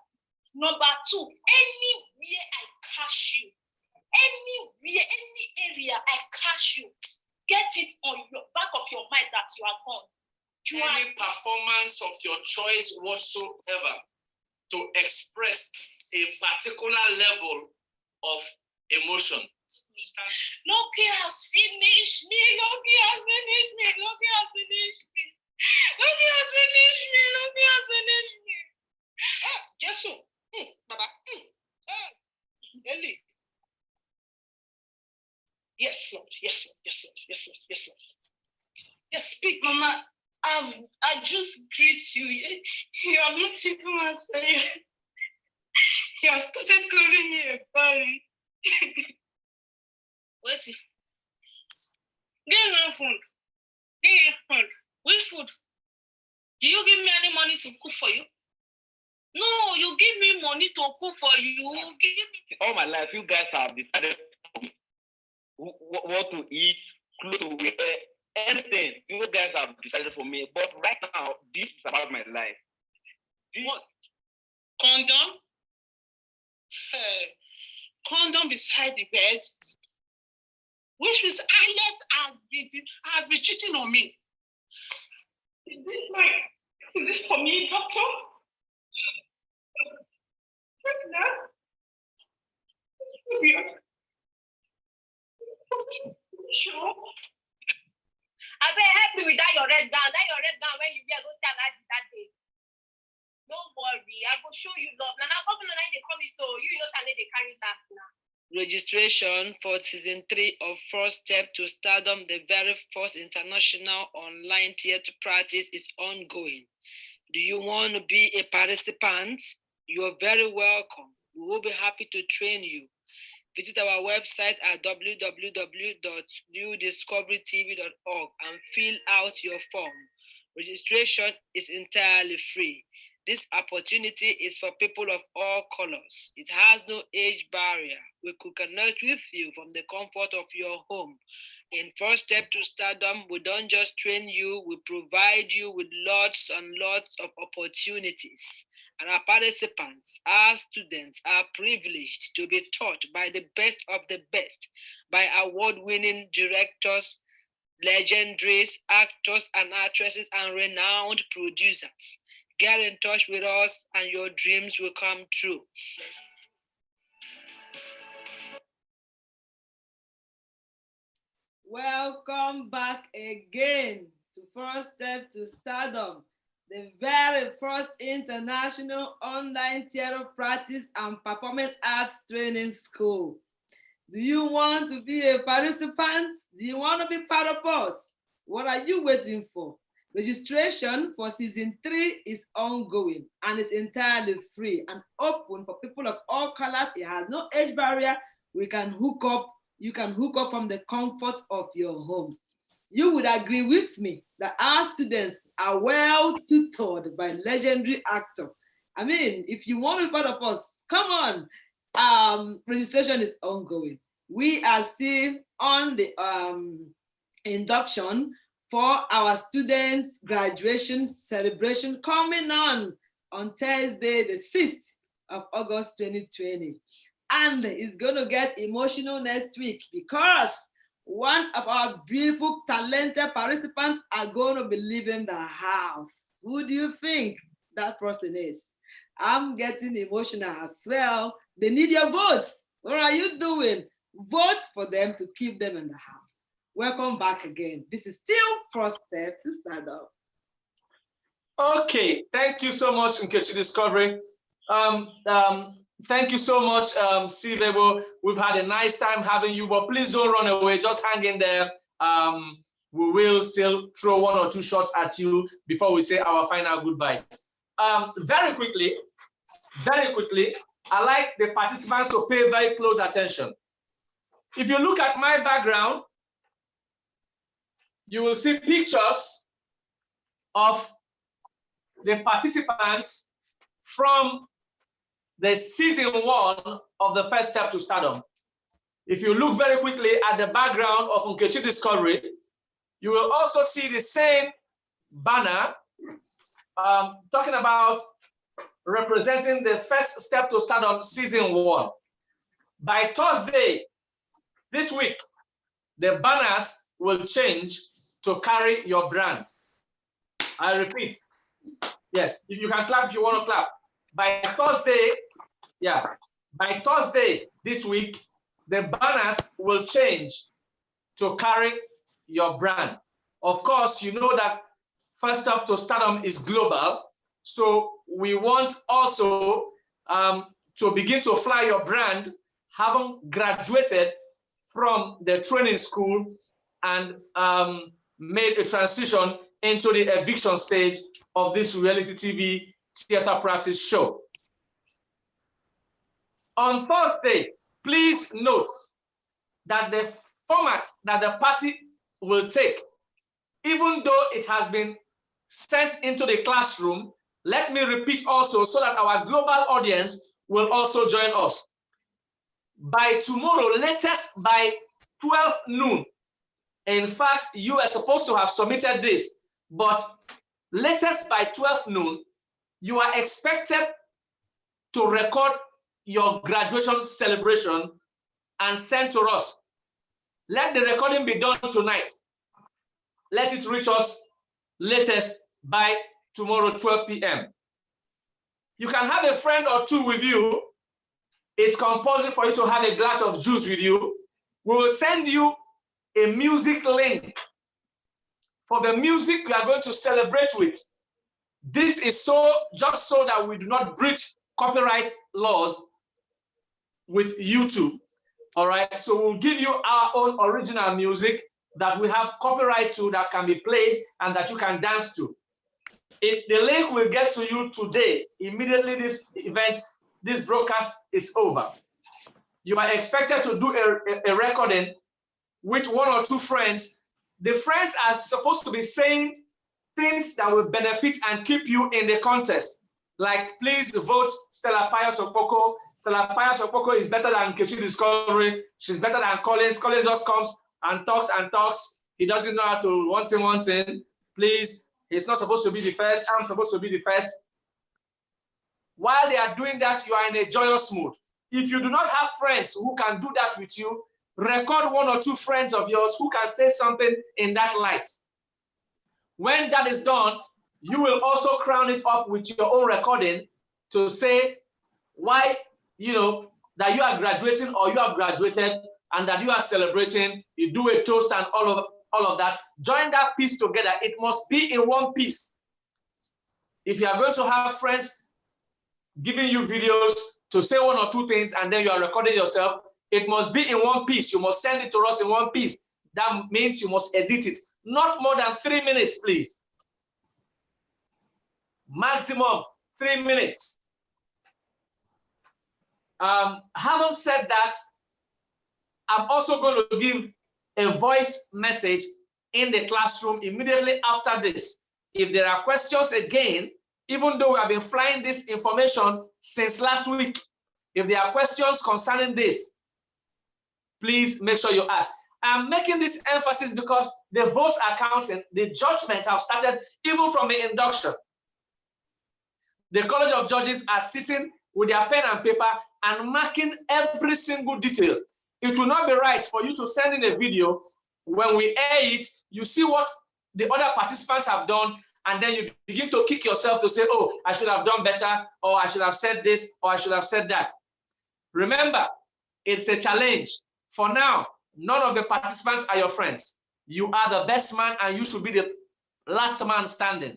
Number 2, anywhere I catch you, anywhere, any area I catch you, get it on your back of your mind that you are gone. Any performance of your choice whatsoever to express a particular level of emotion. Loki has finished me. Loki has finished me. Loki has finished me. Loki has finished me. Loki has finished me. Yes, sir. Baba. Ellie. Yes, Lord. Yes, Lord. Yes, Lord. Yes, Lord. Yes, Lord. Yes, speak. Mama, I just greet you. You have not taken my say. You have started calling me a parent. Wait. Give me food. Give me food. Which food? Do you give me any money to cook for you? No, you give me money to cook for you. Give me. All my life, you guys have decided what to eat, clothes to wear, anything. You guys have decided for me. But right now, this is about my life. What? Condom? Condom beside the bed? Which means Alex has been cheating on me. Is this for me, doctor? Sure. I better help me with that your red gown. That your red gown when you wear go stand that day. Don't worry, I will show you love. Now governor they come so you know that they carry last now. Registration for season 3 of First Step to Stardom, the very first international online theater practice, is ongoing. Do you want to be a participant? You are very welcome. We will be happy to train you. Visit our website at www.newdiscoverytv.org and fill out your form. Registration is entirely free. This opportunity is for people of all colors. It has no age barrier. We could connect with you from the comfort of your home. In First Step to Stardom, we don't just train you, we provide you with lots and lots of opportunities. And our participants, our students, are privileged to be taught by the best of the best, by award-winning directors, legendaries, actors and actresses, and renowned producers. Get in touch with us and your dreams will come true. Welcome back again to First Step to Stardom, the very first international online theater practice and performing arts training school. Do you want to be a participant? Do you want to be part of us? What are you waiting for? Registration for season 3 is ongoing and is entirely free and open for people of all colors. It has no age barrier. We can hook up. You can hook up from the comfort of your home. You would agree with me that our students are well tutored by legendary actors. I mean, if you want to be part of us, come on. Registration is ongoing. We are still on the induction for our students' graduation celebration coming on Thursday, the 6th of August 2020. And it's going to get emotional next week because one of our beautiful, talented participants are going to be leaving the house. Who do you think that person is? I'm getting emotional as well. They need your votes. What are you doing? Vote for them to keep them in the house. Welcome back again. This is still First Step to Stardom. Okay, thank you so much, Nkechi Discovery. Thank you so much, Steve Eboh. We've had a nice time having you, but please don't run away. Just hang in there. We will still throw 1 or 2 shots at you before we say our final goodbyes. Very quickly, I like the participants to pay very close attention. If you look at my background, you will see pictures of the participants from the season 1 of the First Step to Stardom. If you look very quickly at the background of Nkechi Discovery, you will also see the same banner talking about representing the First Step to Stardom season 1. By Thursday this week, the banners will change to carry your brand. I repeat, yes, if you can clap if you want to clap. By Thursday, by Thursday this week, the banners will change to carry your brand. Of course, you know that First Step to Stardom is global, so we want also to begin to fly your brand, having graduated from the training school and made a transition into the eviction stage of this reality TV theater practice show. On Thursday, please note that the format that the party will take, even though it has been sent into the classroom, let me repeat also so that our global audience will also join us. By tomorrow, latest by 12 noon, in fact, you are supposed to have submitted this, but latest by 12 noon, you are expected to record your graduation celebration and send to us. Let the recording be done tonight. Let it reach us latest by tomorrow, 12 p.m. You can have a friend or two with you. It's compulsory for you to have a glass of juice with you. We will send you a music link for the music we are going to celebrate with. This is just so that we do not breach copyright laws with YouTube. All right, so we'll give you our own original music that we have copyright to, that can be played and that you can dance to. The link will get to you today. Immediately this broadcast is over. you are expected to do a recording with 1 or 2 friends. The friends are supposed to be saying things that will benefit and keep you in the contest. Like, please vote Stella Pius Okpoko. Stella Pius Okpoko is better than Nkechi Discovery. She's better than Collins. Collins just comes and talks and talks. He doesn't know how to one thing. Please, he's not supposed to be the first. I'm supposed to be the first. While they are doing that, you are in a joyous mood. If you do not have friends who can do that with you, record 1 or 2 friends of yours who can say something in that light. When that is done, you will also crown it up with your own recording to say why, that you are graduating or you have graduated and that you are celebrating. You do a toast and all of that. Join that piece together. It must be in one piece. If you are going to have friends giving you videos to say 1 or 2 things and then you are recording yourself, it must be in one piece. You must send it to us in one piece. That means you must edit it. Not more than 3 minutes, please. Maximum 3 minutes. Having said that, I'm also going to give a voice message in the classroom immediately after this. If there are questions again, even though we have been flying this information since last week, if there are questions concerning this, please make sure you ask. I'm making this emphasis because the votes are counting, the judgment have started even from the induction. The College of Judges are sitting with their pen and paper and marking every single detail. It will not be right for you to send in a video. When we air it, you see what the other participants have done, and then you begin to kick yourself to say, oh, I should have done better, or I should have said this, or I should have said that. Remember, it's a challenge. For now, none of the participants are your friends. You are the best man, and you should be the last man standing.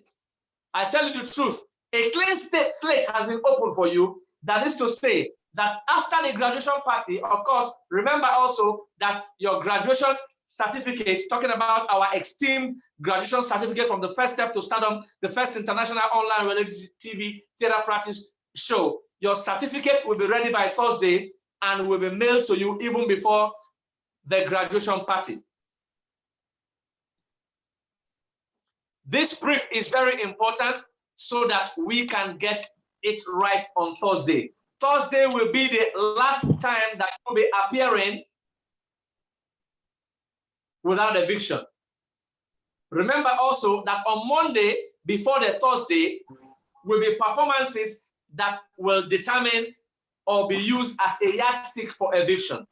I tell you the truth, a clean slate has been opened for you. That is to say that after the graduation party, of course, remember also that your graduation certificate, talking about our esteemed graduation certificate from the first step to Stardom, the first international online reality TV theater practice show, your certificate will be ready by Thursday and will be mailed to you even before the graduation party. This brief is very important so that we can get it right on Thursday. Thursday will be the last time that you'll be appearing without eviction. Remember also that on Monday, before the Thursday, will be performances that will determine or be used as a yardstick for eviction.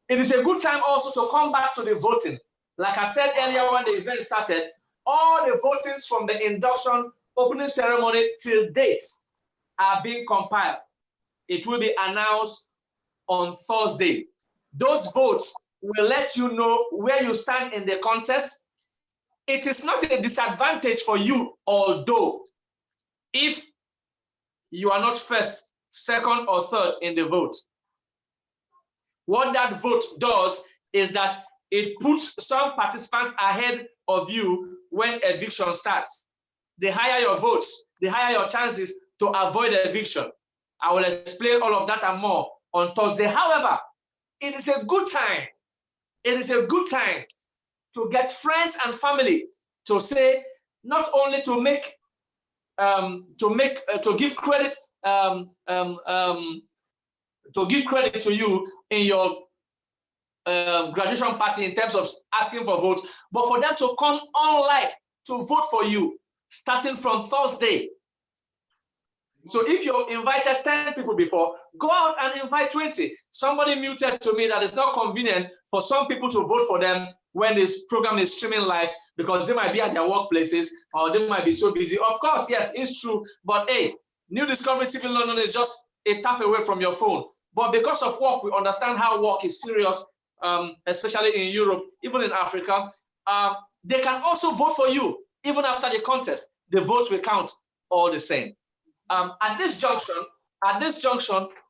It is a good time also to come back to the voting. Like I said earlier when the event started, all the votings from the induction opening ceremony till date are being compiled. It will be announced on Thursday. Those votes will let you know where you stand in the contest. It is not a disadvantage for you, although if you are not first, second, or third in the vote. What that vote does is that it puts some participants ahead of you when eviction starts. The higher your votes, the higher your chances to avoid eviction. I will explain all of that and more on Thursday. However, it is a good time. It is a good time to get friends and family to say, not only to make, to give credit, to you in your graduation party in terms of asking for votes, but for them to come on live to vote for you starting from Thursday. So if you invited 10 people before, go out and invite 20. Somebody muted to me that it's not convenient for some people to vote for them when this program is streaming live because they might be at their workplaces or they might be so busy. Of course, yes, it's true. But hey, New Discovery TV London is just a tap away from your phone. But because of work, we understand how work is serious, especially in Europe, even in Africa. They can also vote for you, even after the contest. The votes will count all the same. At this junction,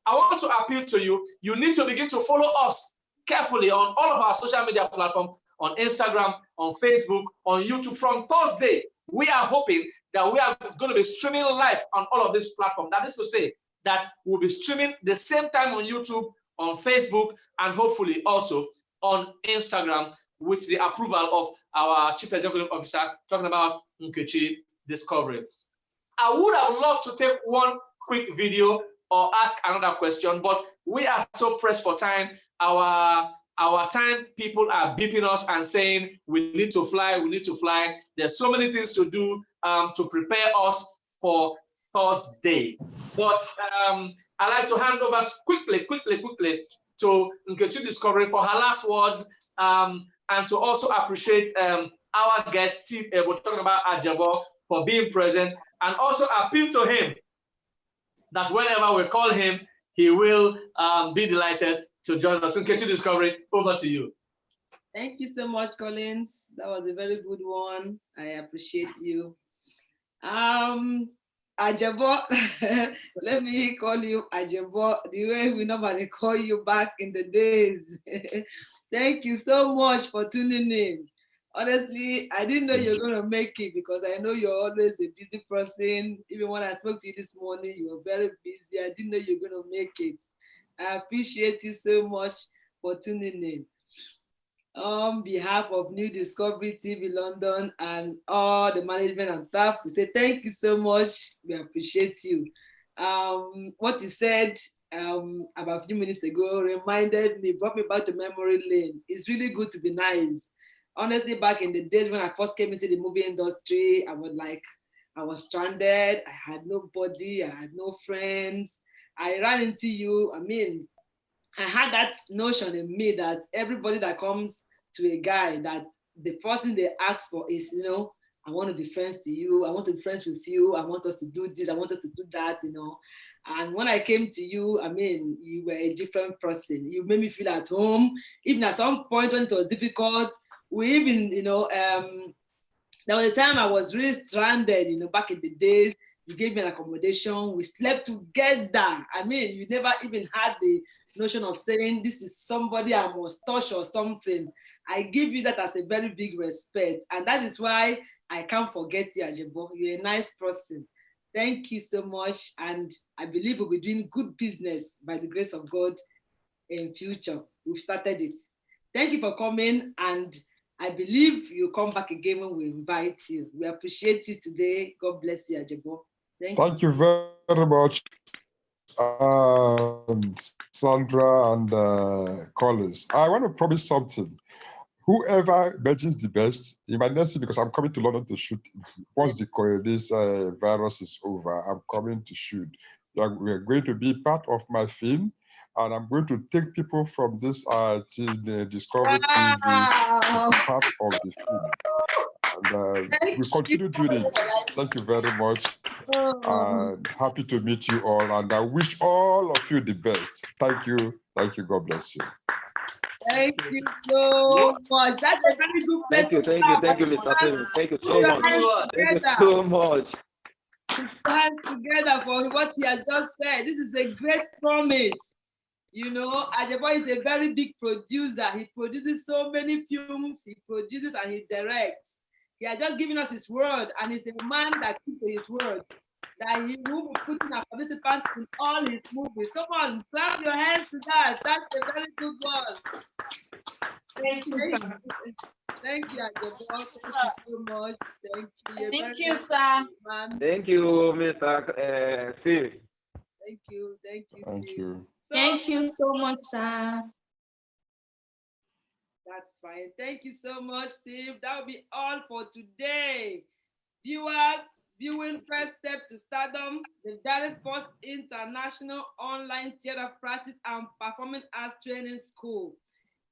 I want to appeal to you. You need to begin to follow us carefully on all of our social media platforms, on Instagram, on Facebook, on YouTube. From Thursday, we are hoping that we are going to be streaming live on all of these platforms. That is to say, that will be streaming the same time on YouTube, on Facebook, and hopefully also on Instagram with the approval of our Chief Executive Officer talking about Nkechi Discovery. I would have loved to take one quick video or ask another question, but we are so pressed for time. Our time people are beeping us and saying we need to fly, we need to fly. There's so many things to do to prepare us for Thursday. But I'd like to hand over quickly to Nkechi Discovery for her last words, and to also appreciate our guest, Steve Eboh, talking about Ajeboh, for being present, and also appeal to him that whenever we call him, he will be delighted to join us. Nkechi Discovery, over to you. Thank you so much, Collins. That was a very good one. I appreciate you. Ajeboh, let me call you Ajeboh the way we normally call you back in the days. Thank you so much for tuning in. Honestly, I didn't know you were going to make it because I know you're always a busy person. Even when I spoke to you this morning, you were very busy. I didn't know you were going to make it. I appreciate you so much for tuning in. On behalf of New Discovery TV London and all the management and staff, we say thank you so much. We appreciate you. What you said about a few minutes ago reminded me, brought me back to memory lane. It's really good to be nice. Honestly, back in the days when I first came into the movie industry, I was stranded. I had nobody. I had no friends. I ran into you. I mean, I had that notion in me that everybody that comes to a guy, that the first thing they ask for is, you know, I want to be friends to you. I want to be friends with you. I want us to do this. I want us to do that, you know. And when I came to you, I mean, you were a different person. You made me feel at home. Even at some point when it was difficult, we even, you know, there was a time I was really stranded, you know, back in the days. You gave me an accommodation. We slept together. I mean, you never even had the notion of saying this is somebody I must touch or something. I give you that as a very big respect. And that is why I can't forget you, Ajeboh. You're a nice person. Thank you so much. And I believe we'll be doing good business by the grace of God in future. We've started it. Thank you for coming. And I believe you'll come back again when we invite you. We appreciate you today. God bless you, Ajeboh. Thank you very much, Sandra and Collins. I want to promise something. Whoever mentions the best, in my next week, because I'm coming to London to shoot. Once this virus is over, I'm coming to shoot. We're going to be part of my film, and I'm going to take people from this the Discovery TV to part of the film. And we continue doing it. Thank you very much. Happy to meet you all, and I wish all of you the best. Thank you. Thank you. God bless you. Thank you so much. That's a very good place. Thank you, Mr. Simmons. Thank you so much. Thank you so much. Stand together for what he has just said. This is a great promise. You know, Ajeboh is a very big producer. He produces so many films. He produces and he directs. He has just given us his word, and he's a man that keeps to his word, that he will be putting a participant in all his movies. Come on, clap your hands to that. That's a very good one. Thank you. Thank you, Ajeboh. Thank you so much. Thank you. Thank you, sir. Man. Thank you, Mr. Steve. Thank you. Thank you. Thank you. Thank you so much, sir. That's fine. Thank you so much, Steve. That will be all for today. Viewers, viewing First Step to Stardom, the very first international online theater practice and performing arts training school.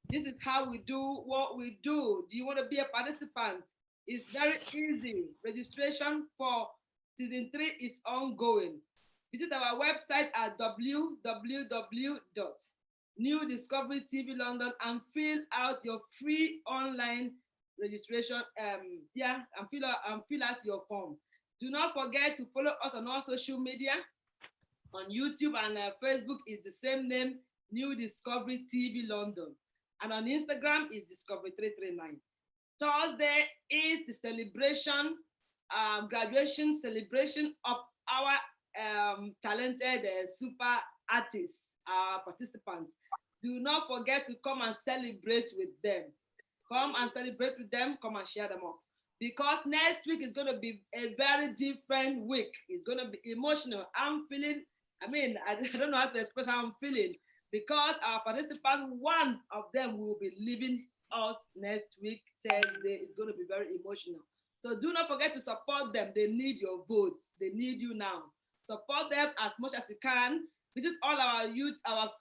This is how we do what we do. Do you want to be a participant? It's very easy. Registration for season 3 is ongoing. Visit our website at www.New-Discovery TV London and fill out your free online registration. And fill out your form. Do not forget to follow us on all social media. On YouTube and Facebook is the same name, New Discovery TV London. And on Instagram is Discovery 339. Thursday is the celebration, graduation celebration of our talented super artists, our participants. Do not forget to come and celebrate with them. Come and celebrate with them. Come and share them up. Because next week is going to be a very different week. It's going to be emotional. I'm feeling, I don't know how to express how I'm feeling. Because our participants, one of them will be leaving us next week, Thursday. It's going to be very emotional. So do not forget to support them. They need your votes. They need you now. Support them as much as you can. Visit all our youth, our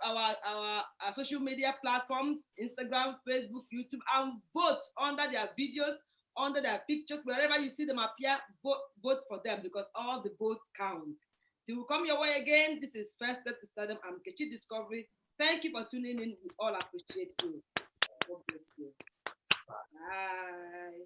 social media platforms, Instagram, Facebook, YouTube, and vote under their videos, under their pictures, wherever you see them appear, vote for them because all the votes count. Till we come your way again, this is First Step to Stardom. I'm Kechi Discovery. Thank you for tuning in. We all appreciate you. God bless you. Bye.